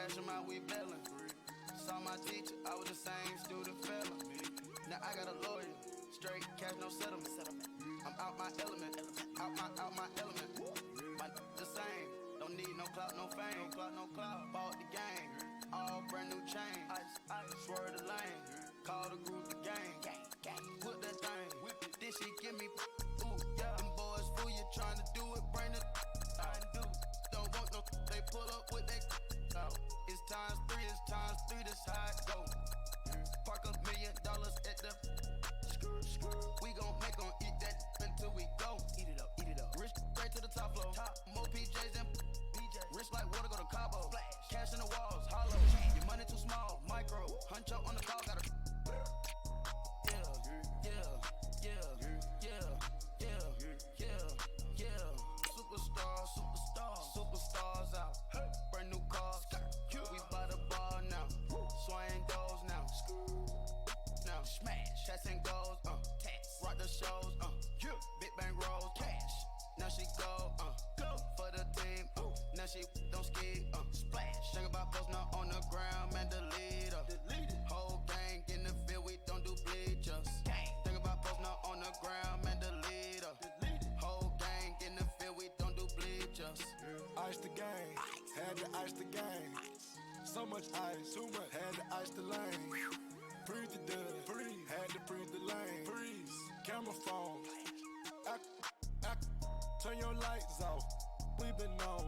cash them out, we bailing. Saw my teacher, I was the same student failing. Now I got a lawyer, straight cash, no settlement. I'm out my element, out my element. My the same, don't need no clout, no fame. No clout, bought the game, all brand new chain. I swerve the lane, call the group the gang. Put that thing, then she give me, ooh, yeah. Them boys fool you trying to do it, bring it. Don't want no, they pull up with that. It's times three, this how it go. Park $1 million at the. We gon' make 'em eat that until we go. Eat it up. Rich straight to the top floor. More PJs and rich like water, go to Cabo. Cash in the walls, hollow. Your money too small, micro. Huncho on the call, got a. Superstars out. Brand new cars. We buy the ball now. Swing goes now. Now smash. Chats and goes. Rock the shows. Big bang rolls. Cash. Now she go. For the team. Now she don't ski. Splash. Think about post now on the ground. Man, delete her. Whole gang in the field. We don't do bleachers. Think about post now on the ground. Man, delete her. Whole gang in the field. We don't do bleachers. Ice the game, had to ice the game. So much ice, too much, had to ice the lane. Breathe the dud, breathe, had to breathe the lane. Freeze, camera phone. Turn your lights off. We been on.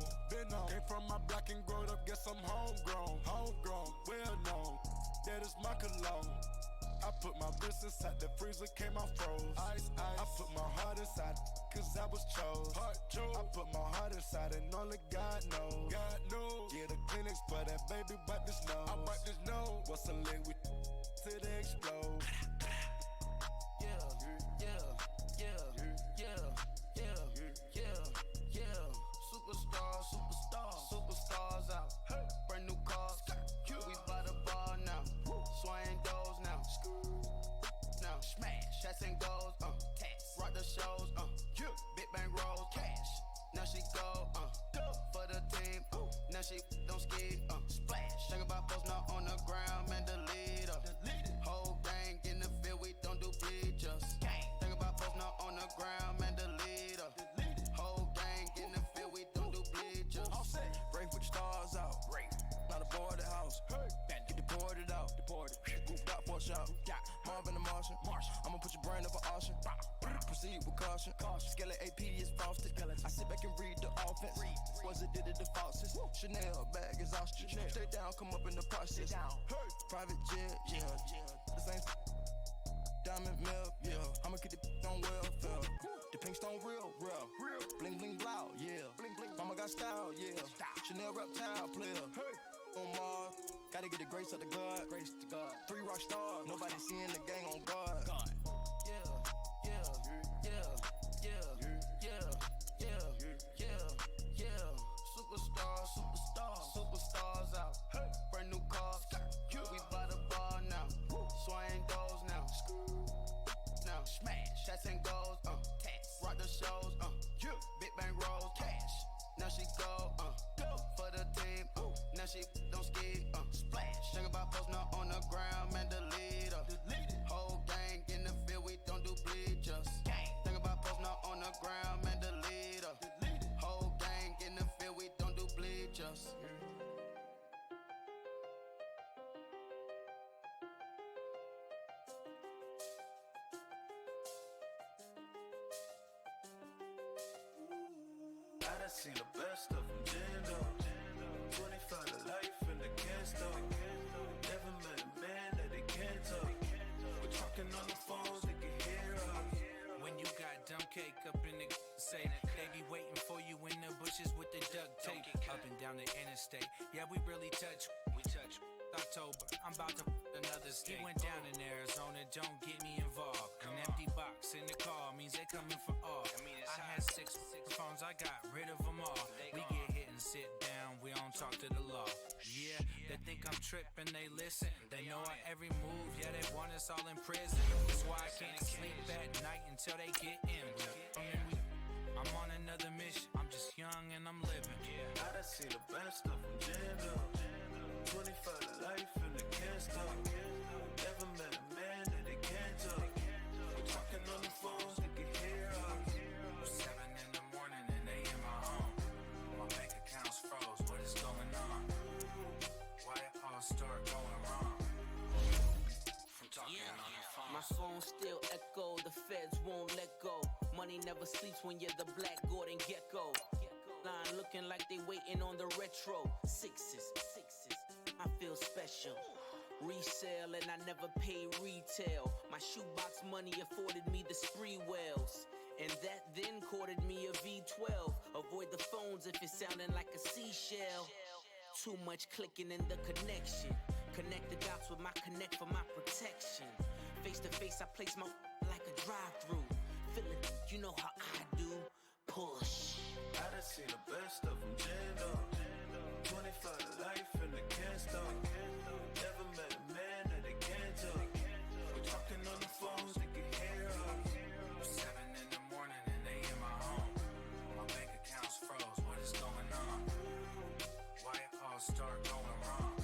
Came from my block and growed up, guess I'm homegrown, well known. That is my cologne. I put my wrist inside the freezer, came out froze. Ice. I put my heart inside, cause I was chose. I put my heart inside and only God knows. Yeah, the clinics for that baby, wipe this nose. I wipe this nose. What's a leg with till they explode? Superstars out. Brand new cars. We buy the bar now. Swing goes now. Now smash. Chats and goes. Rock the shows. Big bang rolls. Cash. Now she go. For the team. Now she don't ski. Splash. Think about post now on the ground. Man, delete her. Whole gang in the field. We don't do bleachers. Think about post now on the ground. Man, delete her. Whole gang in the field. We don't do bleachers. Break with the stars out. Not aboard the house. Get deported out. Grouped out for a shot. Marvin the Martian. I'ma put your brain up for auction. Proceed with caution. Skeleton AP is frosted. I sit back and read the offense. Was it did it the faucets? Chanel bag is ostrich. Stay down, come up in the process. Private jet, yeah. The same diamond milk, yeah. I'ma keep the on welfare. The pink stone real. Bling bling blow, yeah. Mama got style, yeah. Chanel reptile player. On Mars, gotta get the grace of the God. 3 rock stars, nobody seeing the gang on guard. Superstars out. Brand new cars. We buy the bar now. Swing goes now. Now smash. Chats and goes. Rock the shows. Big bang rolls. Cash. Now she go. For the team. Now she don't ski. Splash. Think about post now on the ground. Man, delete her. Whole gang in the field. We don't do bleachers. Think about post now on the ground. Man, delete her. Whole gang in the field. We don't do bleachers. I done seen the best of them, Jando. 25 to life in the can't Never met a man that they can't talk. We're talking on the phones, they can hear us. When you got dumb cake up in the say, they be waiting for you in the bushes with the duct tape. Up and down the interstate, yeah, we really touch. October, I'm about to another state. He went down in Arizona, don't get me involved. An empty box in the car means they coming for all. I had six phones, I got rid of them all. We get hit and sit down, we don't talk to the law. Yeah, they think I'm tripping, they listen. They know our every move, yeah, they want us all in prison. That's why I can't sleep at night until they get in. I'm on another mission, I'm just young and I'm living. I done seen the best of them, Jando. 25 to life and they can't stop. Never met a man that they can't talk. We're talking on the phones, they can hear us. 7 in the morning and they in my home. My bank account's froze, what is going on? Why it all start going wrong? From talking on the phone. My phone still echo, the feds won't let go. Money never sleeps when you're the Black Gordon Gecko. Line looking like they waiting on the retro. Sixes, I feel special. Resale and I never pay retail. My shoebox money afforded me the spree wells. And that then courted me a V12. Avoid the phones if it's sounding like a seashell. Too much clicking in the connection. Connect the dots with my connect for my protection. Face to face, I place my like a drive-through. Feeling, you know how I do. Push. I done seen the best of them jammed up. 25 to life and they can't stop. Never met a man that they can't talk. We're talking on the phones, they can hear us. 7 in the morning and they in my home. My bank account's froze, what is going on? Why it all start going wrong?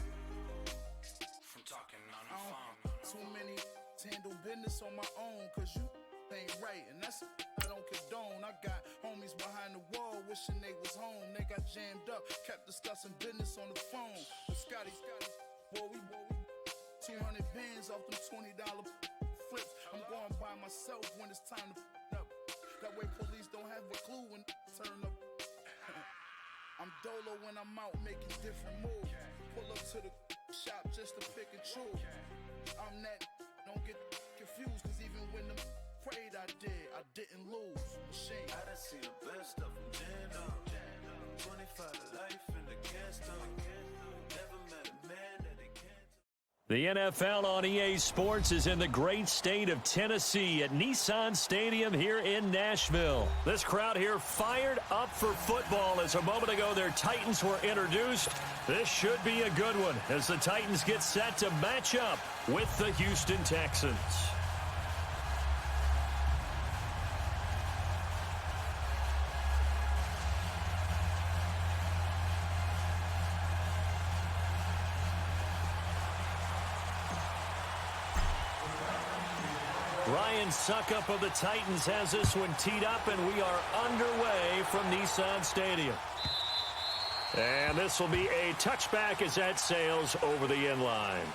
From talking on the phone. Too many to handle business on my own, cause you ain't right, and that's I don't condone. I got homies behind the wall wishing they was home. They got jammed up, kept discussing business on the phone. But Scotty, boy, we 200 bands off them $20 flips. I'm going by myself when it's time to up. That way police don't have a clue when turn up. I'm dolo when I'm out making different moves. Pull up to the shop just to pick and choose. I'm that, don't get confused, cause even when the prayed I didn't lose. Shame. I done seen the best of them jammed up. 25 to life and they can't stop. Never met a man that they can't talk. The NFL on EA Sports is in the great state of Tennessee at Nissan Stadium here in Nashville. This crowd here fired up for football as a moment ago their Titans were introduced. This should be a good one as the Titans get set to match up with the Houston Texans. Ryan Suckup of the Titans has this one teed up, and we are underway from Nissan Stadium. And this will be a touchback as that sails over the end line.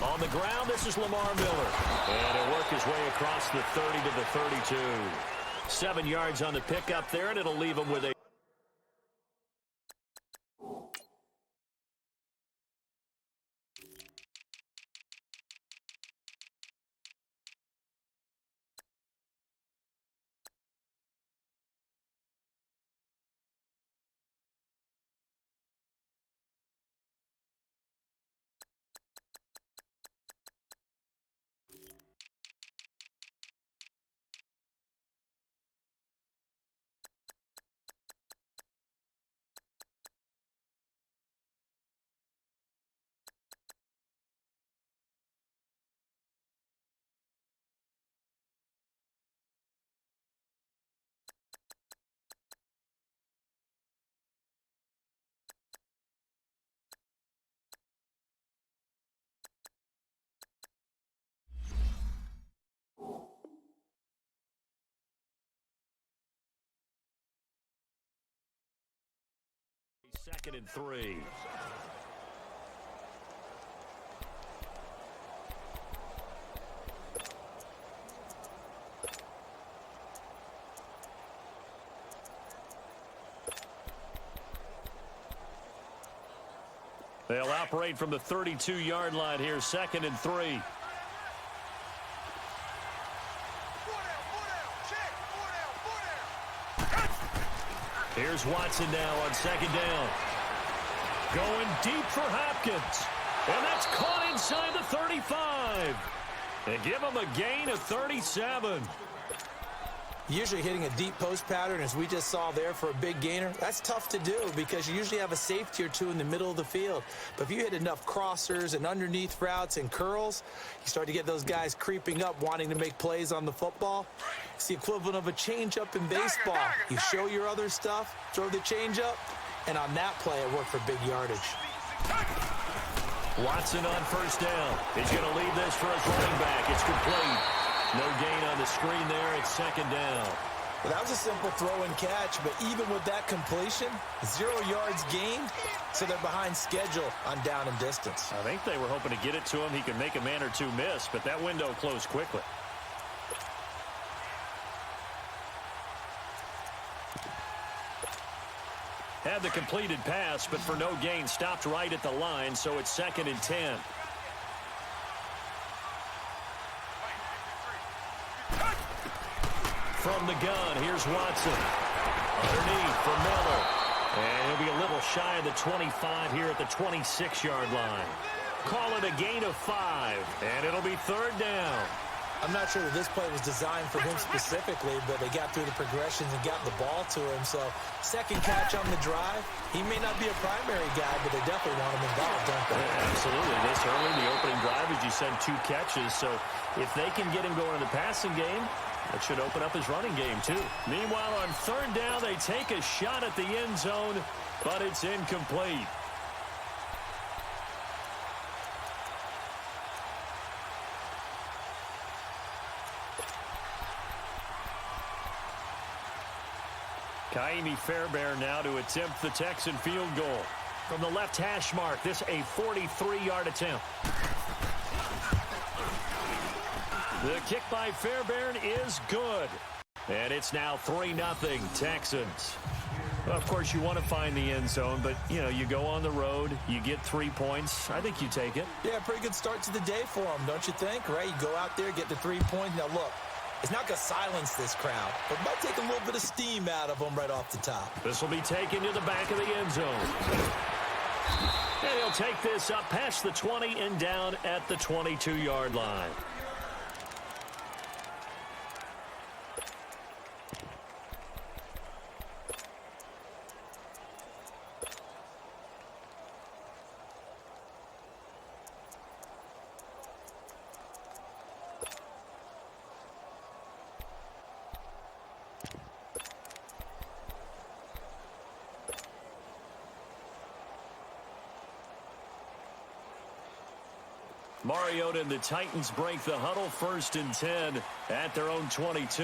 On the ground, this is Lamar Miller. And he'll work his way across the 30 to the 32. 7 yards on the pickup there, and it'll leave him with a... Second and 3. They'll operate from the 32-yard line here, 2nd and 3. Here's Watson now on second down. Going deep for Hopkins. And that's caught inside the 35. And give him a gain of 37. Usually hitting a deep post pattern, as we just saw there for a big gainer, that's tough to do because you usually have a safety or two in the middle of the field. But if you hit enough crossers and underneath routes and curls, you start to get those guys creeping up, wanting to make plays on the football. It's the equivalent of a changeup in baseball. You show your other stuff, throw the changeup, and on that play, it worked for big yardage. Watson on first down. He's going to leave this for his running back. It's complete. No gain on the screen there. It's second down. Well, that was a simple throw and catch, but even with that completion, 0 yards gained, so they're behind schedule on down and distance. I think they were hoping to get it to him. He could make a man or two miss, but that window closed quickly. Had the completed pass, but for no gain, stopped right at the line, so it's second and 10. From the gun, here's Watson. Underneath for Miller. And he'll be a little shy of the 25 here at the 26-yard line. Call it a gain of 5, and it'll be third down. I'm not sure that this play was designed for him specifically, but they got through the progressions and got the ball to him. So second catch on the drive. He may not be a primary guy, but they definitely want him involved, don't they? Yeah, absolutely. This early in the opening drive, as you said, 2 catches. So if they can get him going in the passing game, that should open up his running game, too. Meanwhile, on third down, they take a shot at the end zone, but it's incomplete. Kaimi Fairbairn now to attempt the Texan field goal. From the left hash mark, this a 43-yard attempt. The kick by Fairbairn is good. And it's now 3-0 Texans. Well, of course, you want to find the end zone, but, you go on the road, you get 3 points. I think you take it. Yeah, pretty good start to the day for them, don't you think? Right? You go out there, get the 3 points. Now, look, it's not going to silence this crowd, but it might take a little bit of steam out of them right off the top. This will be taken to the back of the end zone. And he'll take this up past the 20 and down at the 22-yard line. Mariota and the Titans break the huddle, 1st and 10 at their own 22.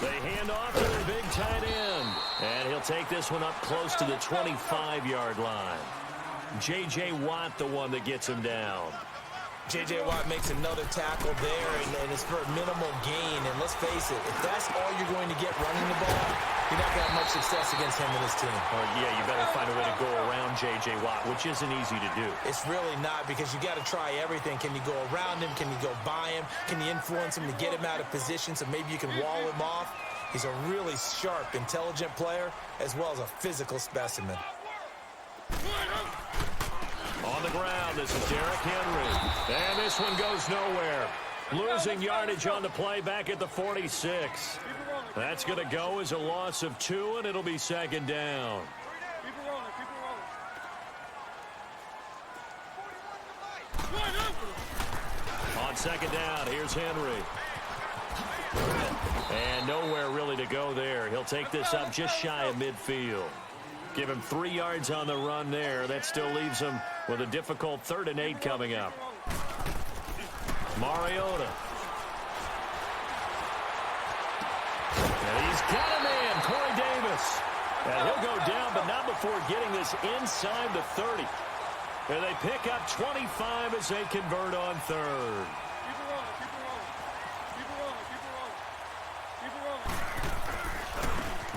They hand off to their big tight end. And he'll take this one up close to the 25-yard line. J.J. Watt, the one that gets him down. J.J. Watt makes another tackle there, and it's for a minimal gain. And let's face it, if that's all you're going to get running the ball, you're not going to have much success against him and his team. Yeah, you better find a way to go around J.J. Watt, which isn't easy to do. It's really not, because you got to try everything. Can you go around him? Can you go by him? Can you influence him to get him out of position so maybe you can wall him off? He's a really sharp, intelligent player, as well as a physical specimen. On the ground, this is Derrick Henry. And this one goes nowhere. Losing yardage on the play back at the 46. That's going to go as a loss of 2, and it'll be second down. On second down, here's Henry. And nowhere really to go there. He'll take this up just shy of midfield. Give him 3 yards on the run there. That still leaves him with a difficult 3rd and 8 coming up. Mariota. And he's got a man, Corey Davis. And he'll go down, but not before getting this inside the 30. And they pick up 25 as they convert on 3rd.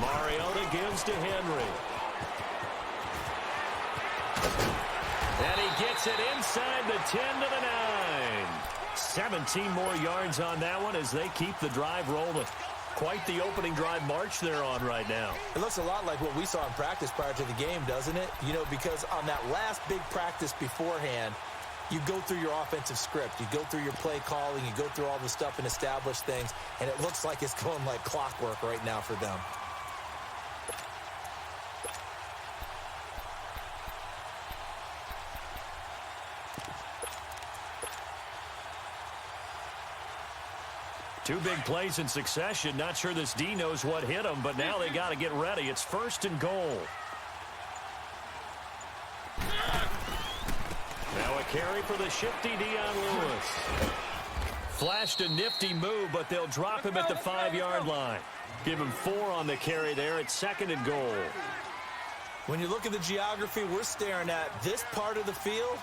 Mariota gives to Henry. And he gets it inside the 10 to the 9. 17 more yards on that one as they keep the drive rolling. Quite the opening drive march they're on right now. It looks a lot like what we saw in practice prior to the game, doesn't it? You know, because on that last big practice beforehand, you go through your offensive script. You go through your play calling. You go through all the stuff and establish things, and it looks like it's going like clockwork right now for them. Two big plays in succession. Not sure this D knows what hit him, but now they got to get ready. It's 1st and goal. Now a carry for the shifty Dion Lewis. Flashed a nifty move, but they'll drop him at the 5-yard line. Give him 4 on the carry there. It's 2nd and goal. When you look at the geography we're staring at, this part of the field,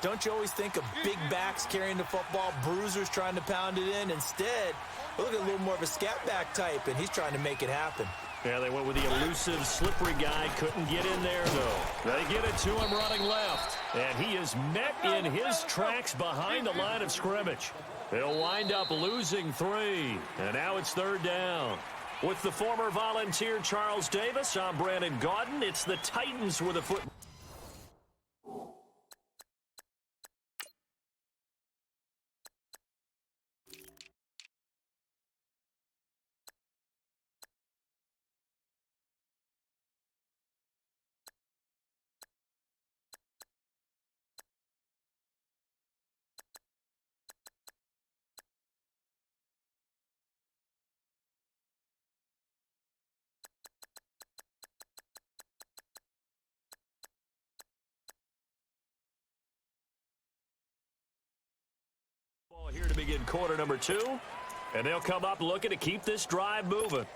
don't you always think of big backs carrying the football, bruisers trying to pound it in? Instead, look at a little more of a scat back type, and he's trying to make it happen. Yeah, they went with the elusive, slippery guy. Couldn't get in there, though. They get it to him running left, and he is met in his tracks behind the line of scrimmage. They'll wind up losing 3, and now it's 3rd down. With the former Volunteer Charles Davis, I'm Brandon Gaudin. It's the Titans with a foot. Here to begin quarter number 2, and they'll come up looking to keep this drive moving.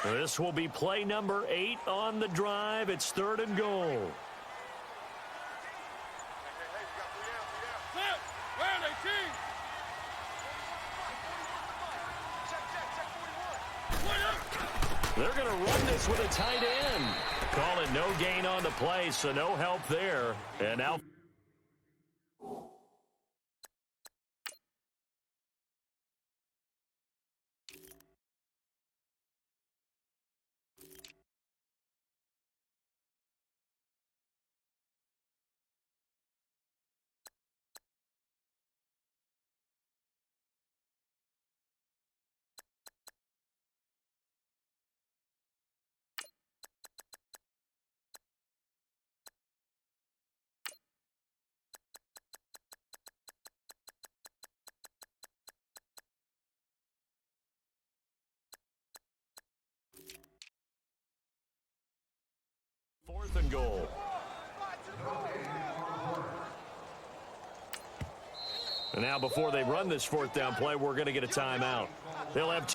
This will be play number 8 on the drive. It's 3rd and goal. Where are they, team? They're going to run this with a tight end. Calling no gain on the play, so no help there. And now fourth and goal. And now before they run this 4th down play, we're going to get a timeout. They'll have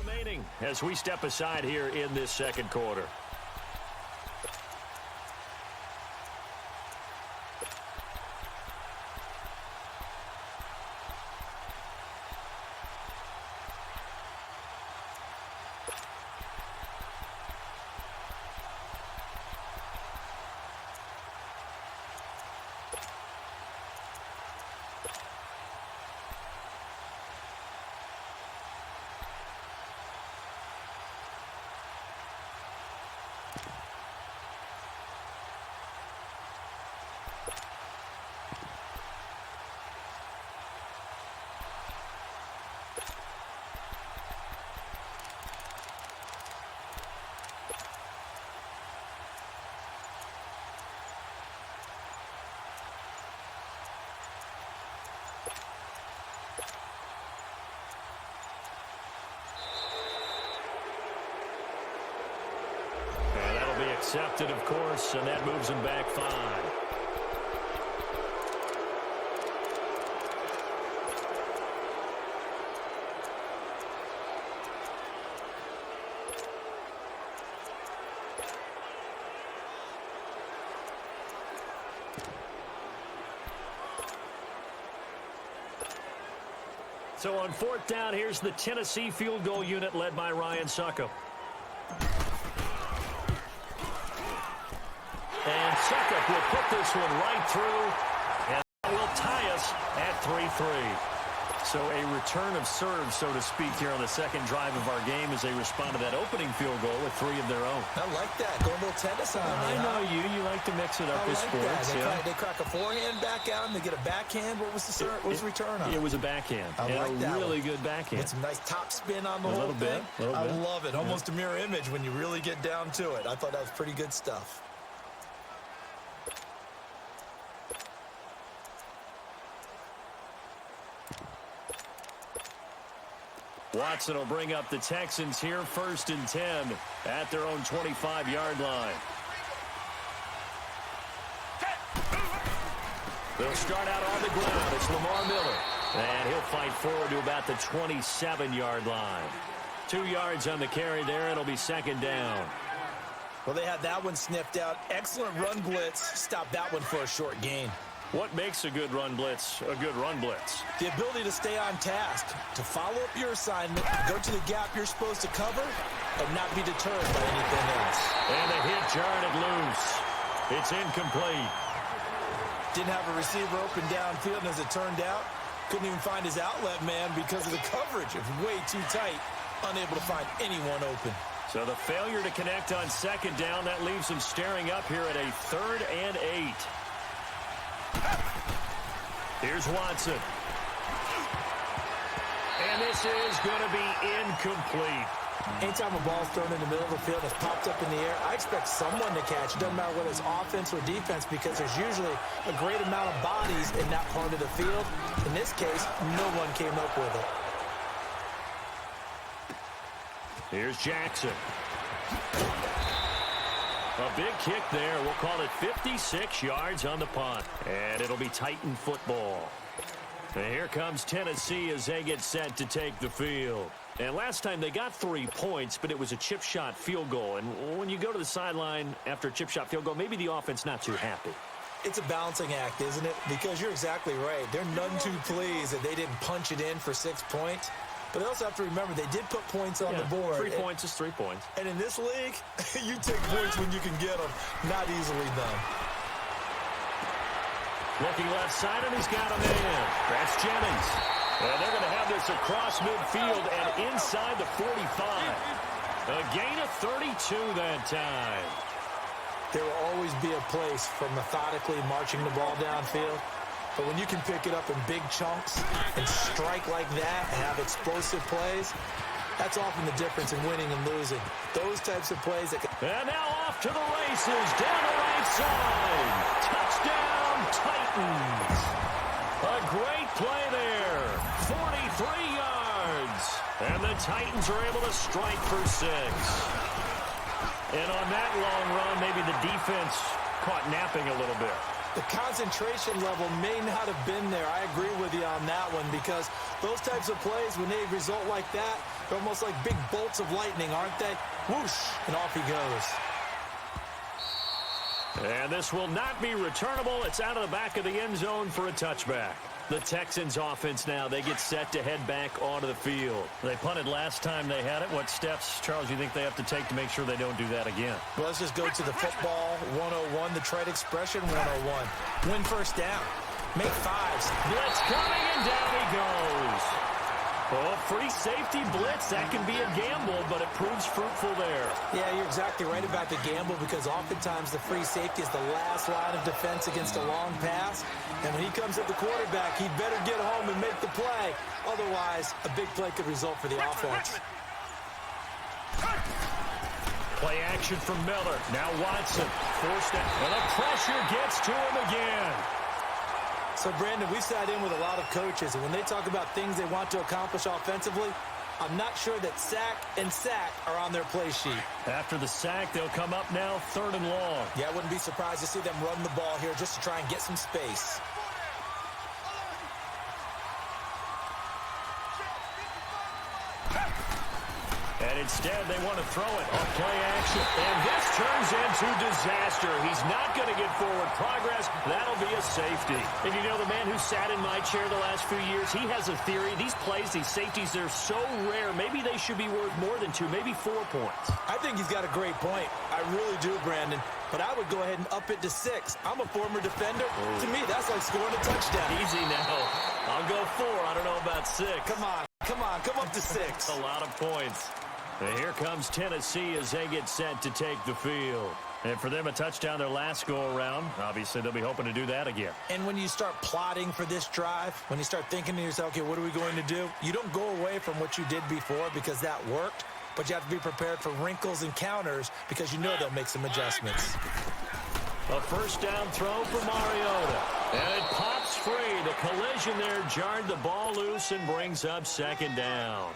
remaining as we step aside here in this 2nd quarter. intercepted, of course, and that moves him back 5. So on 4th down, here's the Tennessee field goal unit led by Ryan Succop. And Succop will put this one right through, and that will tie us at 3-3. So a return of serve, so to speak, here on the second drive of our game as they respond to that opening field goal with 3 of their own. I like that. Go a little tennis on me. I know you. You like to mix it up with sports. They crack a forehand back out and they get a backhand. What was the serve? What was the return on? It was a backhand. I like that. Really good backhand. With some nice top spin on the whole thing. I love it. Almost a mirror image when you really get down to it. I thought that was pretty good stuff. Watson will bring up the Texans here 1st and 10 at their own 25-yard line. They'll start out on the ground. It's Lamar Miller. And he'll fight forward to about the 27-yard line. 2 yards on the carry there. It'll be 2nd down. Well, they had that one sniffed out. Excellent run blitz. Stop that one for a short gain. What makes a good run blitz a good run blitz? The ability to stay on task, to follow up your assignment, go to the gap you're supposed to cover, and not be deterred by anything else. And the hit jarred it loose. It's incomplete. Didn't have a receiver open downfield, and as it turned out, couldn't even find his outlet man because of the coverage. It was way too tight, unable to find anyone open. So the failure to connect on 2nd down, that leaves him staring up here at a 3rd and 8. Here's Watson. And this is going to be incomplete. Anytime a ball's thrown in the middle of the field that's popped up in the air, I expect someone to catch. It doesn't matter whether it's offense or defense because there's usually a great amount of bodies in that part of the field. In this case, no one came up with it. Here's Jackson. A big kick there. We'll call it 56 yards on the punt. And it'll be Titan football. And here comes Tennessee as they get set to take the field. And last time they got 3 points, but it was a chip shot field goal. And when you go to the sideline after a chip shot field goal, maybe the offense not too happy. It's a balancing act, isn't it? Because you're exactly right. They're none too pleased that they didn't punch it in for 6 points. But they also have to remember they did put points on the board. 3 points is 3 points. And in this league, you take points when you can get them. Not easily done. Looking left side, and he's got him in. That's Jennings. And they're going to have this across midfield and inside the 45. A gain of 32 that time. There will always be a place for methodically marching the ball downfield. But when you can pick it up in big chunks and strike like that and have explosive plays, that's often the difference in winning and losing. Those types of plays that can... And now off to the races, down the right side. Touchdown, Titans. A great play there. 43 yards. And the Titans are able to strike for 6. And on that long run, maybe the defense caught napping a little bit. The concentration level may not have been there. I agree with you on that one because those types of plays, when they result like that, they're almost like big bolts of lightning, aren't they? Whoosh, and off he goes. And this will not be returnable. It's out of the back of the end zone for a touchback. The Texans offense now, they get set to head back onto the field. They punted last time they had it. What steps, Charles, you think they have to take to make sure they don't do that again? Well, let's just go to the football 101, the trade expression 101. Win first down. Make 5s. Blitz coming, and down he goes. Oh, free safety blitz. That can be a gamble, but it proves fruitful there. Yeah, you're exactly right about the gamble because oftentimes the free safety is the last line of defense against a long pass. And when he comes at the quarterback, he'd better get home and make the play. Otherwise, a big play could result for the offense. Play action from Miller. Now Watson forced it. And the pressure gets to him again. So, Brandon, we've sat in with a lot of coaches, and when they talk about things they want to accomplish offensively, I'm not sure that sack and sack are on their play sheet. After the sack, they'll come up now 3rd and long. Yeah, I wouldn't be surprised to see them run the ball here just to try and get some space. And instead, they want to throw it on play action. And this turns into disaster. He's not going to get forward progress. That'll be a safety. And you know, the man who sat in my chair the last few years, he has a theory. These plays, these safeties, they're so rare. Maybe they should be worth more than 2, maybe 4 points. I think he's got a great point. I really do, Brandon. But I would go ahead and up it to 6. I'm a former defender. To me, that's like scoring a touchdown. Easy now. I'll go 4. I don't know about 6. Come up to 6. A lot of points. And here comes Tennessee as they get set to take the field. And for them, a touchdown their last go-around. Obviously, they'll be hoping to do that again. And when you start plotting for this drive, when you start thinking to yourself, okay, what are we going to do? You don't go away from what you did before because that worked, but you have to be prepared for wrinkles and counters because you know they'll make some adjustments. A first down throw for Mariota. And it pops free. The collision there jarred the ball loose and brings up 2nd down.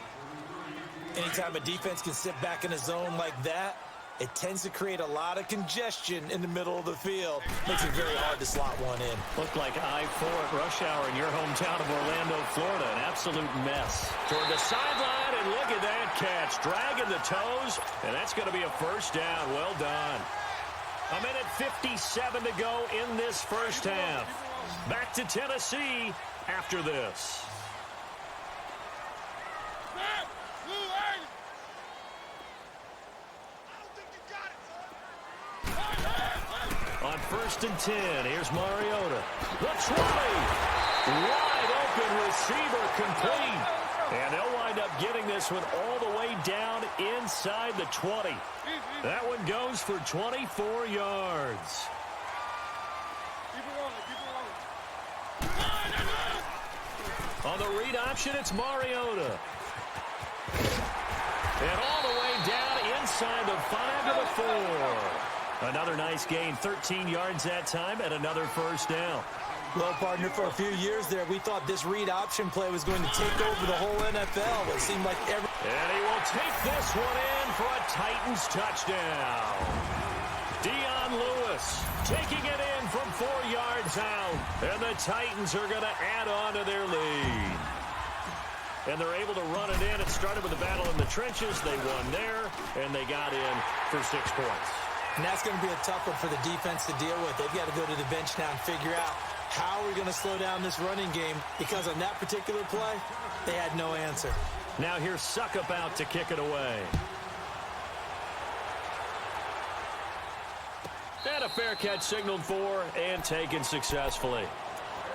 Anytime a defense can sit back in a zone like that, it tends to create a lot of congestion in the middle of the field. Makes it very hard to slot one in. Looked like I-4 at rush hour in your hometown of Orlando, Florida. An absolute mess. Toward the sideline, and look at that catch. Dragging the toes, and that's going to be a first down. Well done. 1:57 to go in this first half. Back to Tennessee after this. On 1st and 10, here's Mariota. The 20. Wide open receiver complete. And they'll wind up getting this one all the way down inside the 20. That one goes for 24 yards. On the read option, it's Mariota. And all the way down inside the 5 to the 4. Another nice gain, 13 yards that time, and another first down. Well, partner, for a few years there, we thought this read option play was going to take over the whole NFL. It seemed like every... And he will take this one in for a Titans touchdown. Dion Lewis taking it in from 4 yards out. And the Titans are going to add on to their lead. And they're able to run it in. It started with a battle in the trenches. They won there, and they got in for 6 points. And that's going to be a tough one for the defense to deal with. They've got to go to the bench now and figure out how we're going to slow down this running game, because on that particular play, they had no answer. Now here's Suckup out to kick it away. And a fair catch signaled for and taken successfully.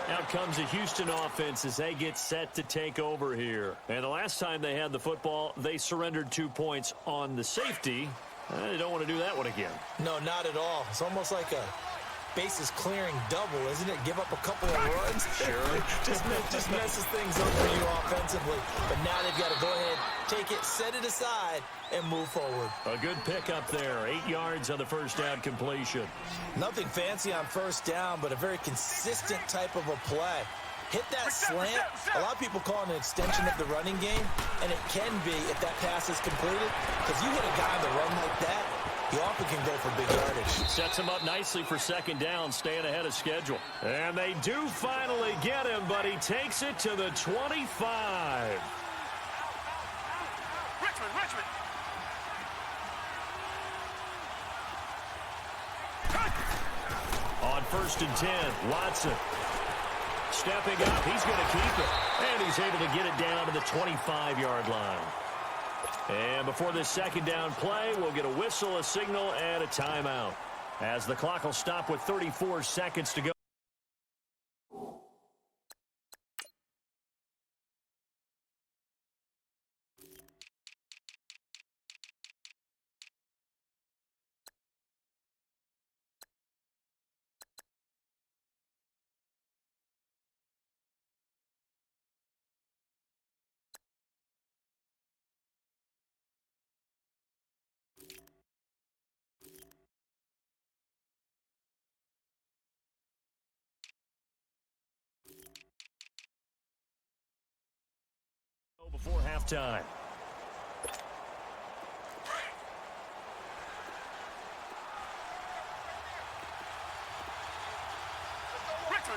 Out comes the Houston offense as they get set to take over here. And the last time they had the football, they surrendered 2 points on the safety. They don't want to do that one again. No, not at all. It's almost like a bases clearing double, isn't it? Give up a couple of runs. Sure. just messes things up for you offensively. But now they've got to go ahead, take it, set it aside, and move forward. A good pickup there. 8 yards on the first down completion. Nothing fancy on first down, but a very consistent type of a play. Hit that slant. A lot of people call it an extension of the running game, and it can be if that pass is completed, because you hit a guy on the run like that, he often can go for big yardage. Sets him up nicely for second down, staying ahead of schedule. And they do finally get him, but he takes it to the 25. Richmond. On 1st and 10, Watson. Stepping up, he's going to keep it. And he's able to get it down to the 25-yard line. And before this second down play, we'll get a whistle, a signal, and a timeout, as the clock will stop with 34 seconds to go. Before halftime.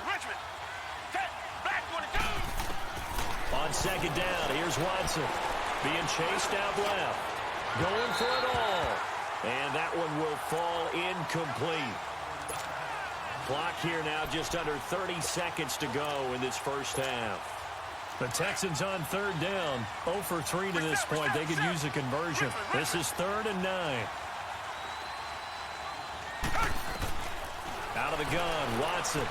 Richmond. Back 22. On second down, here's Watson. Being chased out left. Going for it all. And that one will fall incomplete. Clock here now just under 30 seconds to go in this first half. The Texans on third down. 0 for 3 to this point. They could use a conversion. This is 3rd and 9. Out of the gun, Watson.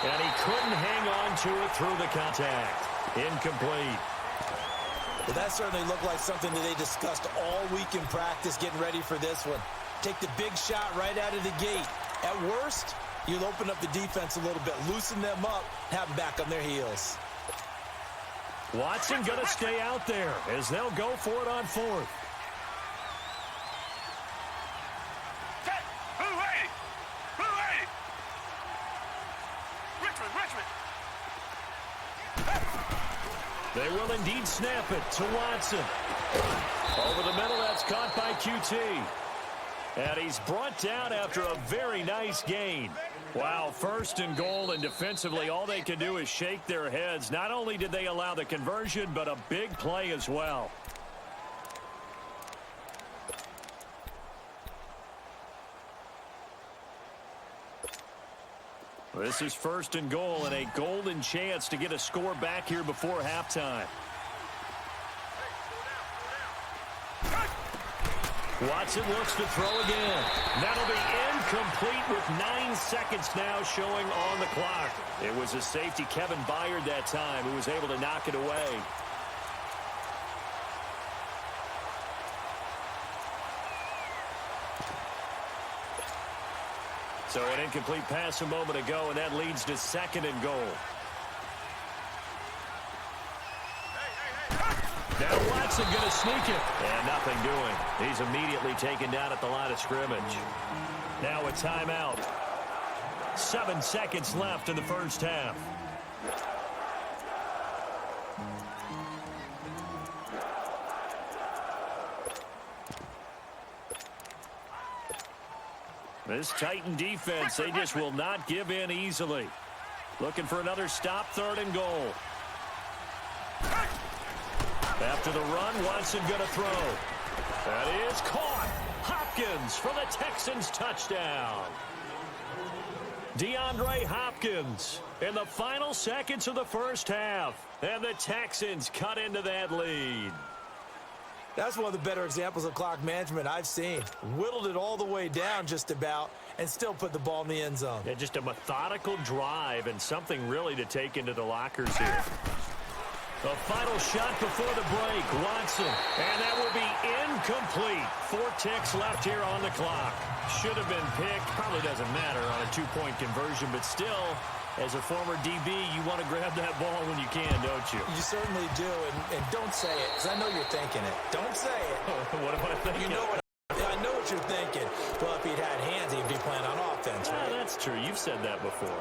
And he couldn't hang on to it through the contact. Incomplete. Well, that certainly looked like something that they discussed all week in practice getting ready for this one. Take the big shot right out of the gate. At worst, you'll open up the defense a little bit, loosen them up, have them back on their heels. Watson going to stay out there as they'll go for it on 4th. They will indeed snap it to Watson. Over the middle, that's caught by QT. And he's brought down after a very nice gain. Wow, 1st and goal, and defensively, all they can do is shake their heads. Not only did they allow the conversion, but a big play as well. This is 1st and goal and a golden chance to get a score back here before halftime. Watson looks to throw again. That'll be incomplete with 9 seconds now showing on the clock. It was a safety, Kevin Byard, that time, who was able to knock it away. So an incomplete pass a moment ago, and that leads to 2nd and goal. Now Watson going to sneak it. And nothing doing. He's immediately taken down at the line of scrimmage. Now a timeout. 7 seconds left in the first half. This Titan defense, they just will not give in easily. Looking for another stop, 3rd and goal. After the run, Watson going to throw. That is caught. Hopkins for the Texans touchdown. DeAndre Hopkins in the final seconds of the first half. And the Texans cut into that lead. That's one of the better examples of clock management I've seen. Whittled it all the way down just about and still put the ball in the end zone. Yeah, just a methodical drive and something really to take into the lockers here. The final shot before the break, Watson. And that will be incomplete. 4 ticks left here on the clock. Should have been picked. Probably doesn't matter on a 2-point conversion, but still, as a former DB, you want to grab that ball when you can, don't you? You certainly do, and don't say it, because I know you're thinking it. Don't say it. What am I thinking? I know what you're thinking. Well, if he'd had hands, he'd be playing on offense, right? That's true. You've said that before.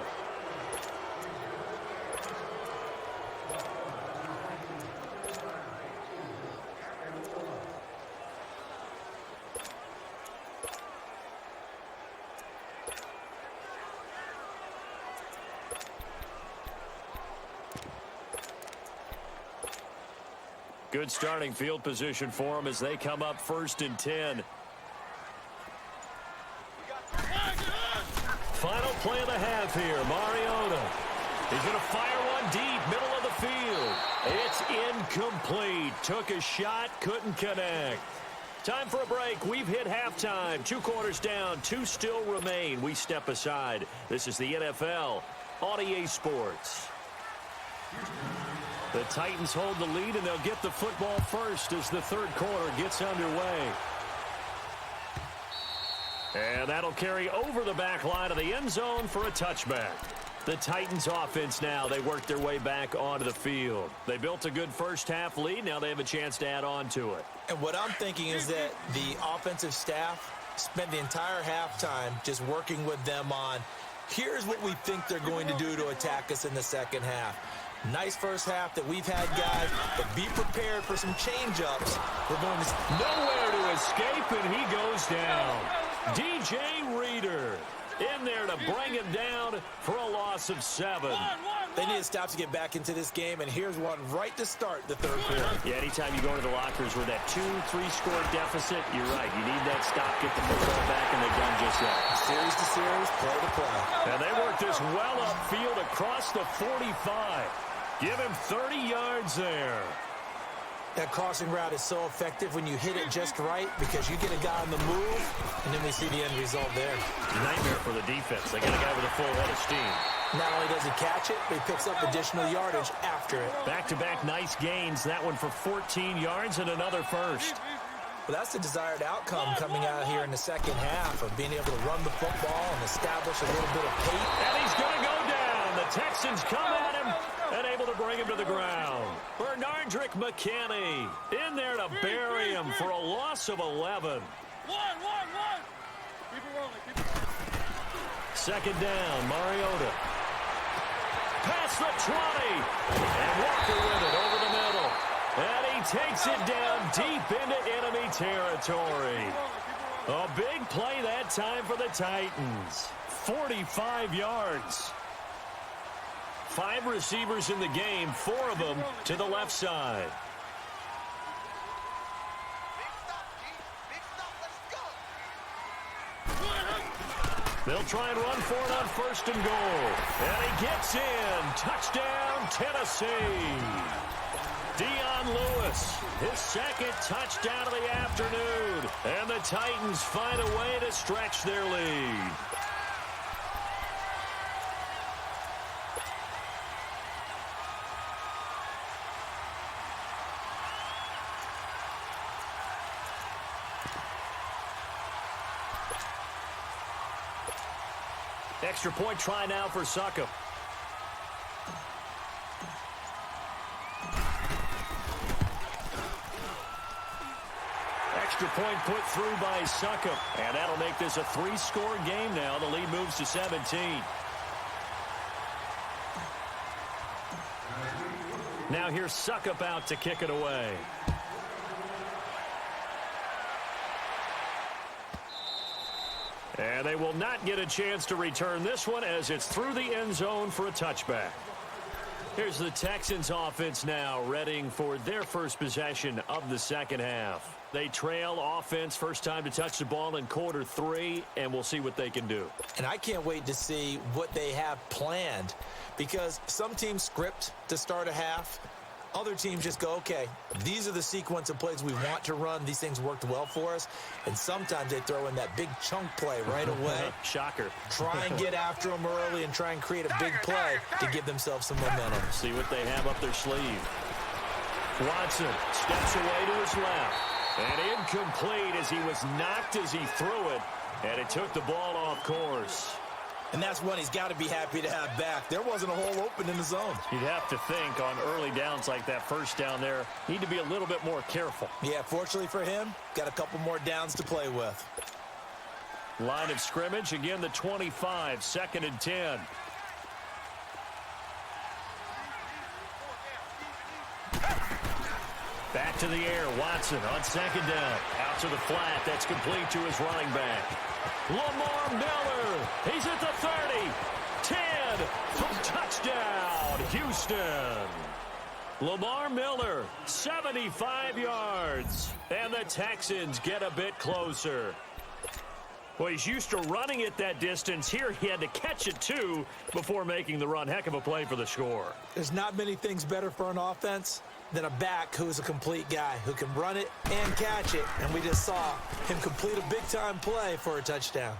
Good starting field position for them as they come up 1st and 10. Final play of the half here. Mariota. He's going to fire one deep, middle of the field. It's incomplete. Took a shot, couldn't connect. Time for a break. We've hit halftime. 2 quarters down, 2 still remain. We step aside. This is the NFL on EA Sports. The Titans hold the lead, and they'll get the football first as the 3rd quarter gets underway. And that'll carry over the back line of the end zone for a touchback. The Titans offense now, they work their way back onto the field. They built a good first half lead. Now they have a chance to add on to it. And what I'm thinking is that the offensive staff spent the entire halftime just working with them on, here's what we think they're going to do to attack us in the second half. Nice first half that we've had, guys, but be prepared for some change-ups. We're going to nowhere to escape, and he goes down. DJ Reader in there to bring him down for a loss of 7. They need to stop to get back into this game, and here's one right to start the third quarter. Yeah, anytime you go into the lockers with that 2-3 score deficit, you're right. You need that stop, get the football back, and they've done just that. Series to series, play to play. And they work this well upfield across the 45. Give him 30 yards there. That crossing route is so effective when you hit it just right because you get a guy on the move, and then we see the end result there. Nightmare for the defense. They got a guy with a full head of steam. Not only does he catch it, but he picks up additional yardage after it. Back-to-back nice gains. That one for 14 yards and another first. Well, that's the desired outcome coming out here in the second half of being able to run the football and establish a little bit of pace. And he's going to go down. The Texans come at him and able to bring him to the ground. Bernardrick McKinney in there to bury him for a loss of 11. Second down, Mariota. Past the 20. And Walker with it over the middle. And he takes it down deep into enemy territory. A big play that time for the Titans. 45 yards. 5 receivers in the game, 4 of them to the left side. They'll try and run for it on first and goal. And he gets in. Touchdown, Tennessee. Dion Lewis, his second touchdown of the afternoon. And the Titans find a way to stretch their lead. Extra point try now for Succop. Extra point put through by Succop. And that'll make this a 3-score game now. The lead moves to 17. Now here's Succop out to kick it away. And they will not get a chance to return this one as it's through the end zone for a touchback. Here's the Texans offense now, readying for their first possession of the second half. They trail offense, first time to touch the ball in quarter 3, and we'll see what they can do. And I can't wait to see what they have planned because some teams script to start a half. Other teams just go, okay, these are the sequence of plays we want to run. These things worked well for us. And sometimes they throw in that big chunk play right away. Shocker. Try and get after them early and try and create a big play to give themselves some momentum. See what they have up their sleeve. Watson steps away to his left. And incomplete as he was knocked as he threw it. And it took the ball off course. And that's one he's got to be happy to have back. There wasn't a hole open in the zone. You'd have to think on early downs like that first down there, need to be a little bit more careful. Yeah, fortunately for him, got a couple more downs to play with. Line of scrimmage, again the 25, 2nd and 10. Back to the air, Watson on 2nd down. Out to the flat, that's complete to his running back. Lamar Miller, he's at the 30, 10, from touchdown, Houston. Lamar Miller, 75 yards, and the Texans get a bit closer. Well, he's used to running it that distance. Here he had to catch it, too, before making the run. Heck of a play for the score. There's not many things better for an offense than a back who is a complete guy who can run it and catch it. And we just saw him complete a big-time play for a touchdown.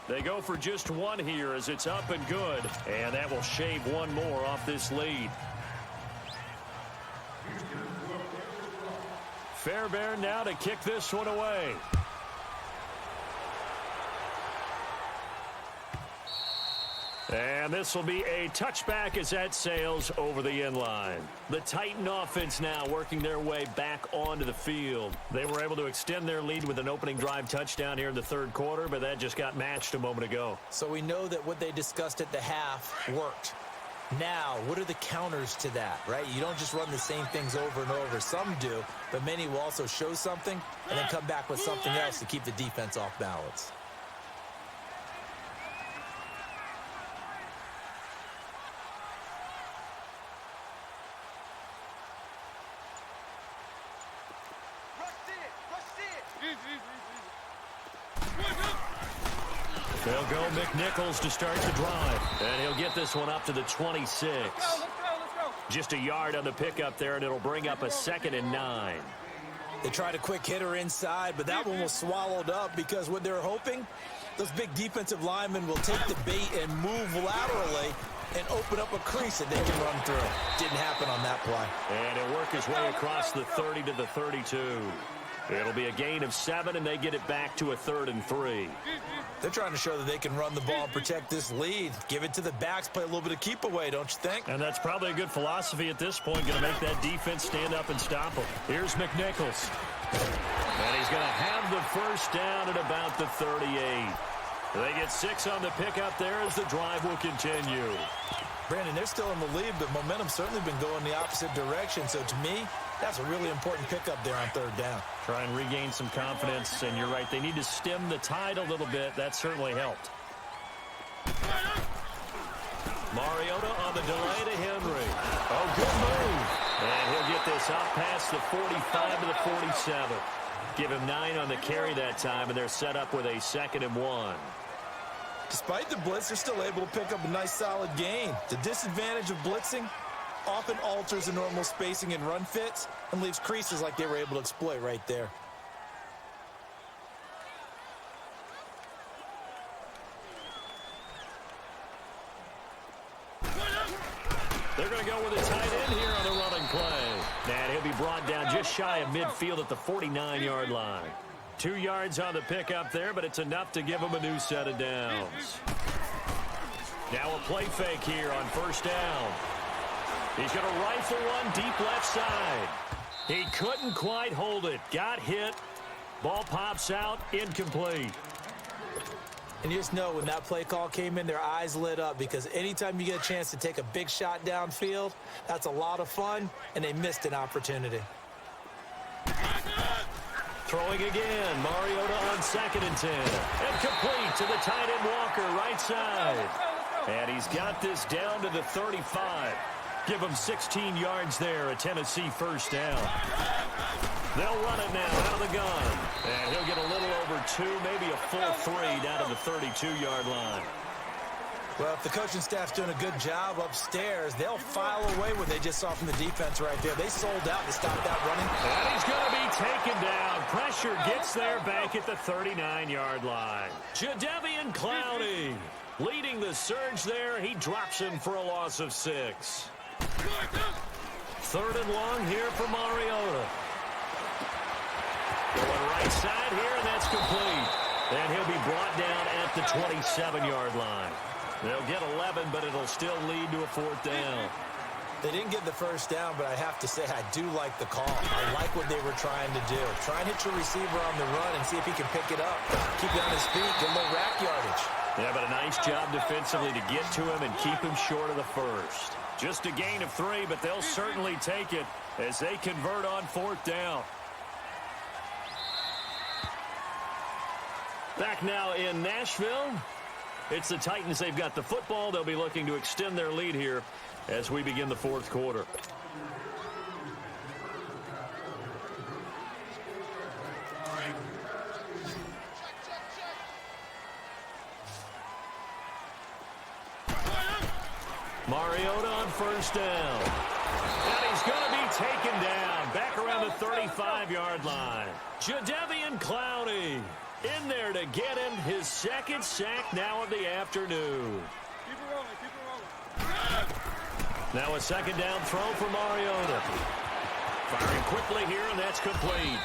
They go for just one here as it's up and good. And that will shave one more off this lead. Fairbairn now to kick this one away. And this will be a touchback as that sails over the end line. The Titan offense now working their way back onto the field. They were able to extend their lead with an opening drive touchdown here in the 3rd quarter, but that just got matched a moment ago. So we know that what they discussed at the half worked. Now, what are the counters to that, right? You don't just run the same things over and over. Some do, but many will also show something and then come back with something else to keep the defense off balance. They'll go McNichols to start the drive. And he'll get this one up to the 26. Let's go. Just a yard on the pickup there, and it'll bring up a 2nd and 9. They tried a quick hitter inside, but that one was swallowed up because what they're hoping, those big defensive linemen will take the bait and move laterally and open up a crease that they can run through. Didn't happen on that play. And he'll work his way across the 30 to the 32. It'll be a gain of 7, and they get it back to a 3rd and 3. They're trying to show that they can run the ball and protect this lead. Give it to the backs, play a little bit of keep away, don't you think? And that's probably a good philosophy at this point, going to make that defense stand up and stop them. Here's McNichols. And he's going to have the first down at about the 38. They get 6 on the pickup there as the drive will continue. Brandon, they're still in the lead, but momentum's certainly been going the opposite direction. So to me, that's a really important pickup there on 3rd down. Try and regain some confidence, and you're right. They need to stem the tide a little bit. That certainly helped. Mariota on the delay to Henry. Oh, good move. And he'll get this out past the 45 to the 47. Give him 9 on the carry that time, and they're set up with a 2nd and 1. Despite the blitz, they're still able to pick up a nice solid gain. The disadvantage of blitzing often alters the normal spacing and run fits and leaves creases like they were able to exploit right there. They're going to go with a tight end here on the running play. And he'll be brought down just shy of midfield at the 49-yard line. 2 yards on the pickup there, but it's enough to give him a new set of downs. Now a play fake here on 1st down. He's going to rifle one deep left side. He couldn't quite hold it. Got hit. Ball pops out. Incomplete. And you just know when that play call came in, their eyes lit up because anytime you get a chance to take a big shot downfield, that's a lot of fun, and they missed an opportunity. Throwing again. Mariota on 2nd and 10. And complete to the tight end Walker, right side. And he's got this down to the 35. Give him 16 yards there, a Tennessee first down. They'll run it now out of the gun. And he'll get a little over 2, maybe a full 3 down to the 32-yard line. Well, if the coaching staff's doing a good job upstairs, they'll file away what they just saw from the defense right there. They sold out to stop that running. And he's going to be taken down. Pressure gets there back at the 39-yard line. Jadeveon Clowney leading the surge there. He drops him for a loss of 6. 3rd and long here for Mariota. Going right side here, and that's complete. And he'll be brought down at the 27-yard line. They'll get 11, but it'll still lead to a 4th down. They didn't get the first down, but I have to say I do like the call. I like what they were trying to do. Try and hit your receiver on the run and see if he can pick it up. Keep it on his feet, get a little rack yardage. Yeah, but a nice job defensively to get to him and keep him short of the first. Just a gain of 3, but they'll certainly take it as they convert on 4th down. Back now in Nashville. It's the Titans. They've got the football. They'll be looking to extend their lead here as we begin the 4th quarter. Mariota on 1st down. And he's going to be taken down back around the 35-yard line. Jadeveon Clowney in there to get him his 2nd sack now of the afternoon. Keep it rolling. Now a 2nd down throw for Mariota. Firing quickly here, and that's complete.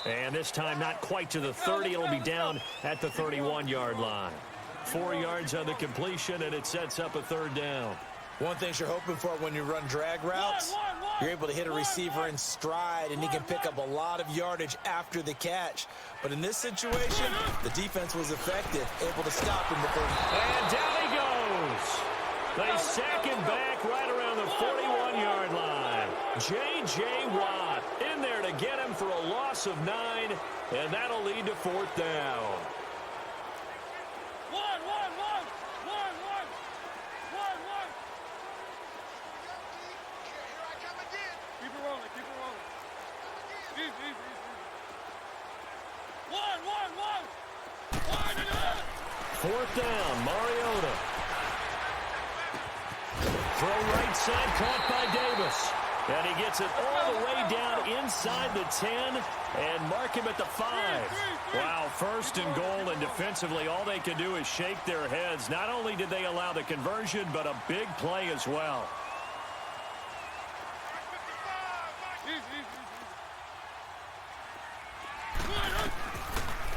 And this time not quite to the 30. It'll be down at the 31-yard line. 4 yards on the completion, and it sets up a 3rd down. One thing you're hoping for when you run drag routes, you're able to hit a receiver in stride, and he can pick up a lot of yardage after the catch. But in this situation, the defense was effective, able to stop him before. And down he goes. They sack him back right around the 41-yard line. J.J. Watt in there to get him for a loss of 9, and that'll lead to 4th down. 4th down, Mariota. Throw right side, caught by Davis. And he gets it all the way down inside the 10 and mark him at the 5. Wow, 1st and goal, and defensively all they can do is shake their heads. Not only did they allow the conversion, but a big play as well.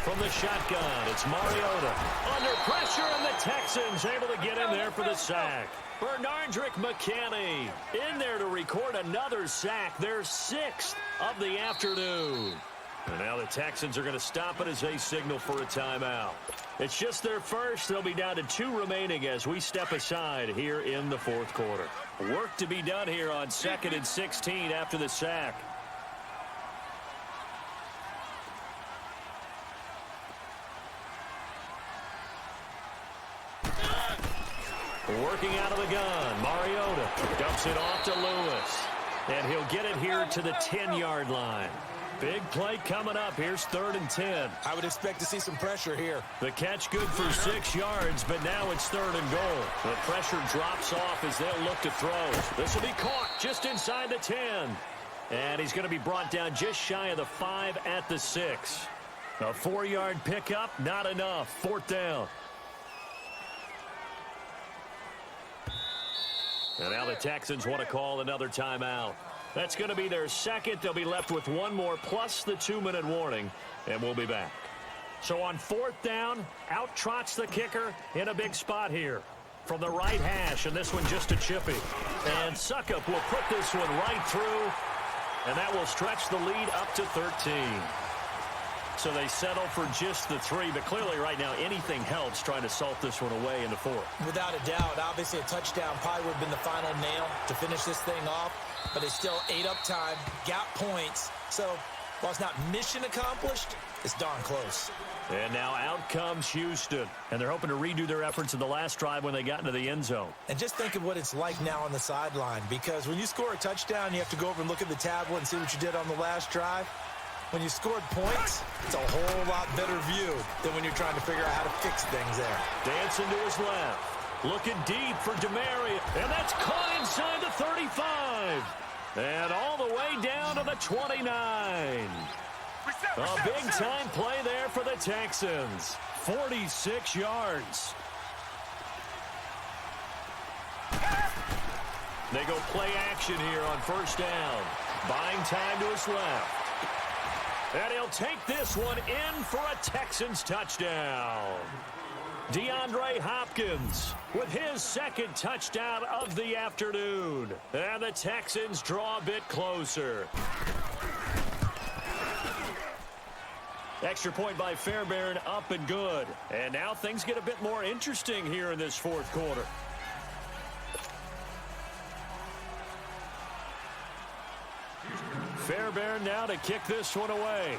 From the shotgun, it's Mariota. Under pressure, and the Texans able to get in there for the sack. Bernardrick McKinney in there to record another sack, their 6th of the afternoon. And now the Texans are going to stop it as they signal for a timeout. It's just their first. They'll be down to 2 remaining as we step aside here in the 4th quarter. Work to be done here on 2nd and 16 after the sack. Working out of the gun, Mariota dumps it off to Lewis. And he'll get it here to the 10-yard line. Big play coming up. Here's 3rd and 10. I would expect to see some pressure here. The catch good for 6 yards, but now it's 3rd and goal. The pressure drops off as they'll look to throw. This will be caught just inside the 10. And he's going to be brought down just shy of the 5 at the 6. A 4-yard pickup, not enough. 4th down. And now the Texans want to call another timeout. That's going to be their 2nd. They'll be left with 1 more plus the 2-minute warning, and we'll be back. So on 4th down, out trots the kicker in a big spot here. From the right hash, and this one just a chippy. And Suckup will put this one right through, and that will stretch the lead up to 13. So they settle for just the 3, but clearly right now anything helps trying to salt this one away in the 4th. Without a doubt, obviously a touchdown probably would have been the final nail to finish this thing off, but it's still 8 up time, got points. So while it's not mission accomplished, it's darn close. And now out comes Houston, and they're hoping to redo their efforts in the last drive when they got into the end zone. And just think of what it's like now on the sideline, because when you score a touchdown, you have to go over and look at the tablet and see what you did on the last drive. When you scored points, it's a whole lot better view than when you're trying to figure out how to fix things there. Dancing to his left. Looking deep for DeMaria. And that's caught inside the 35. And all the way down to the 29. A big-time play there for the Texans. 46 yards. They go play action here on 1st down. Buying time to his left. And he'll take this one in for a Texans touchdown. DeAndre Hopkins with his 2nd touchdown of the afternoon. And the Texans draw a bit closer. Extra point by Fairbairn, up and good. And now things get a bit more interesting here in this 4th quarter. Fairbairn now to kick this one away.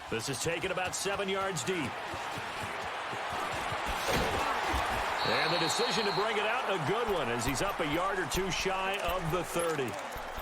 This is taken about 7 yards deep. And the decision to bring it out, a good one, as he's up a yard or 2 shy of the 30.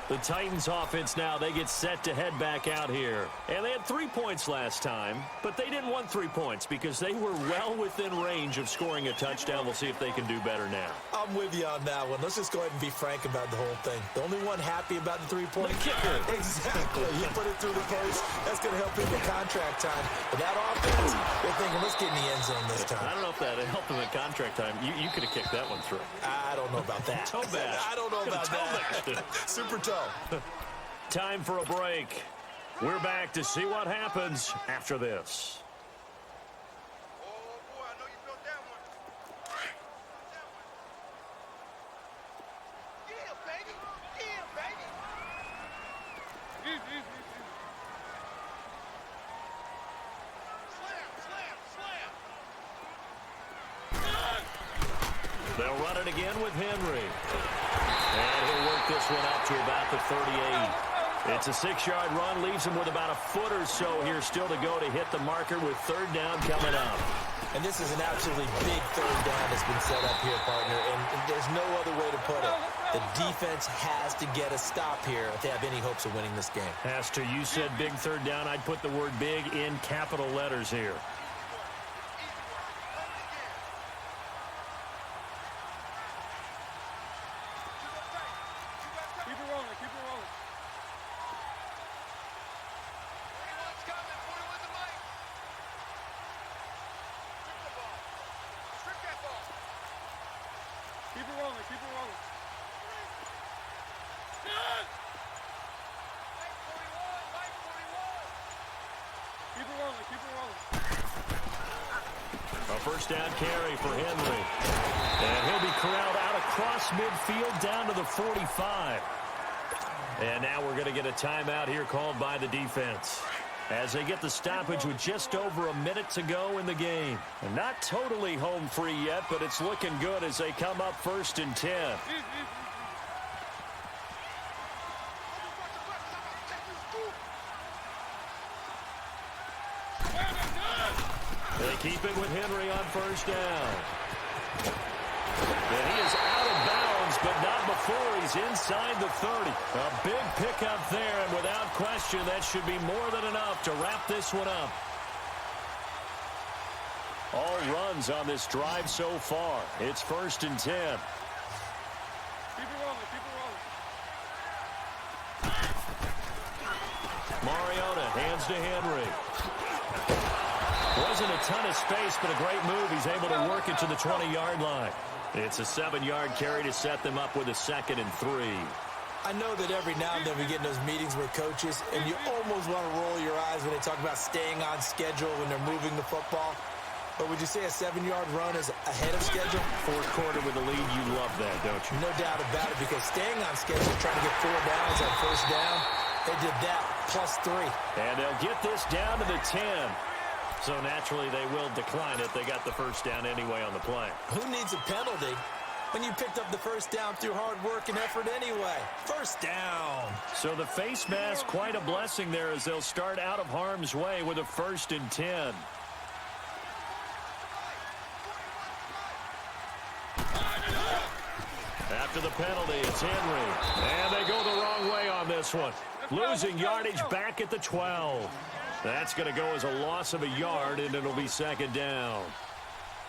The Titans offense now, they get set to head back out here. And they had 3 points last time, but they didn't want 3 points because they were well within range of scoring a touchdown. We'll see if they can do better now. I'm with you on that one. Let's just go ahead and be frank about the whole thing. The only one happy about the 3-point kicker. Exactly. You put it through the post. That's going to help him get contract time. But that offense, they're thinking, let's get in the end zone this time. I don't know if that helped him at contract time. You could have kicked that one through. I don't know about that. Toe bash. I don't know about that. Super tough. Time for a break. We're back to see what happens after this. Oh, boy, I know you felt that one. Yeah, baby. Yeah, baby. Slam. They'll run it again with Henry. And he'll work this one up to about the 38. It's a 6-yard run, leaves him with about a foot or so here still to go to hit the marker with third down coming up. And this is an absolutely big third down that's been set up here, partner, and there's no other way to put it. The defense has to get a stop here if they have any hopes of winning this game. Has to. You said big third down. I'd put the word big in capital letters here. A first down carry for Henry. And he'll be corralled out across midfield down to the 45. And now we're going to get a timeout here called by the defense, as they get the stoppage with just over a minute to go in the game. And not totally home free yet, but it's looking good as they come up 1st and 10. They keep it with Henry on first down. And he is out of bounds, but not before he's inside the 30. A big pickup there, and without question, that should be more than enough to wrap this one up. All runs on this drive so far. It's 1st and 10. Keep it rolling, keep it rolling. Mariota hands to Henry. Wasn't a ton of space, but a great move. He's able to work it to the 20-yard line. It's a 7-yard carry to set them up with a 2nd and 3. I know that every now and then we get in those meetings with coaches, and you almost want to roll your eyes when they talk about staying on schedule when they're moving the football. But would you say a 7-yard run is ahead of schedule? Fourth quarter with the lead, you love that, don't you? No doubt about it, because staying on schedule, trying to get 4 downs on first down, they did that, +3. And they'll get this down to the 10. So naturally, they will decline it. They got the first down anyway on the play. Who needs a penalty when you picked up the first down through hard work and effort anyway? First down. So the face mask, quite a blessing there as they'll start out of harm's way with a 1st and 10. After the penalty, it's Henry. And they go the wrong way on this one. Losing yardage back at the 12. That's going to go as a loss of a yard, and it'll be 2nd down.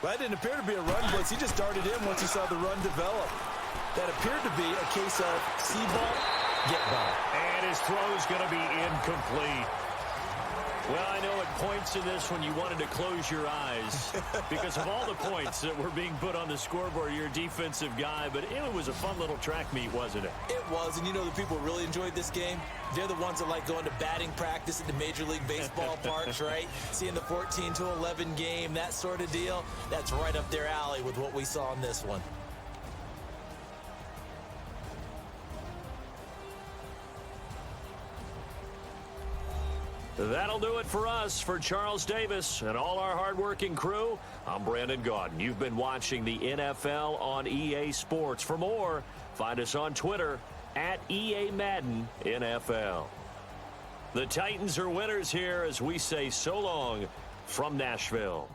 Well, that didn't appear to be a run blitz. He just darted in once he saw the run develop. That appeared to be a case of see ball, get ball. And his throw's going to be incomplete. Well, I know at points in this when you wanted to close your eyes because of all the points that were being put on the scoreboard. You're a defensive guy, but it was a fun little track meet, wasn't it? It was, and you know the people really enjoyed this game? They're the ones that like going to batting practice at the Major League Baseball parks, right? Seeing the 14-11 game, that sort of deal. That's right up their alley with what we saw in this one. That'll do it for us. For Charles Davis and all our hardworking crew, I'm Brandon Gaudin. You've been watching the NFL on EA Sports. For more, find us on Twitter at EA Madden NFL. The Titans are winners here as we say so long from Nashville.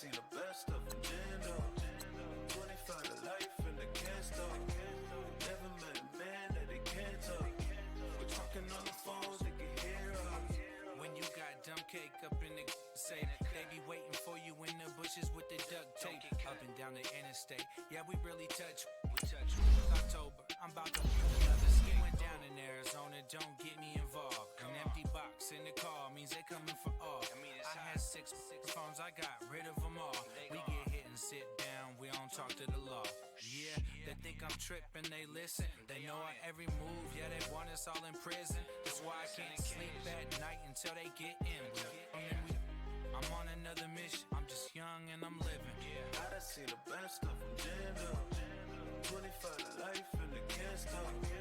seen the best of them, Jando. 25 to life and they can't stop. Never met a man that they can't talk. We're talking on the phones, they can hear us. When you got dumb cake up in the say, they be waiting for you in the bushes with the duct tape. Up and down the interstate, yeah, we really touch. October, I'm about to another ski. Went down in Arizona, don't get me involved. An empty box in the car means they coming for all. I had six phones, I got rid of them all. We get hit and sit down, we don't talk to the law. Yeah, they think I'm tripping, they listen. They know our every move, yeah, they want us all in prison. That's why I can't sleep at night until they get in. I'm on another mission, I'm just young and I'm living. I done seen the best of them, Jando. 25 to life and they can't stop.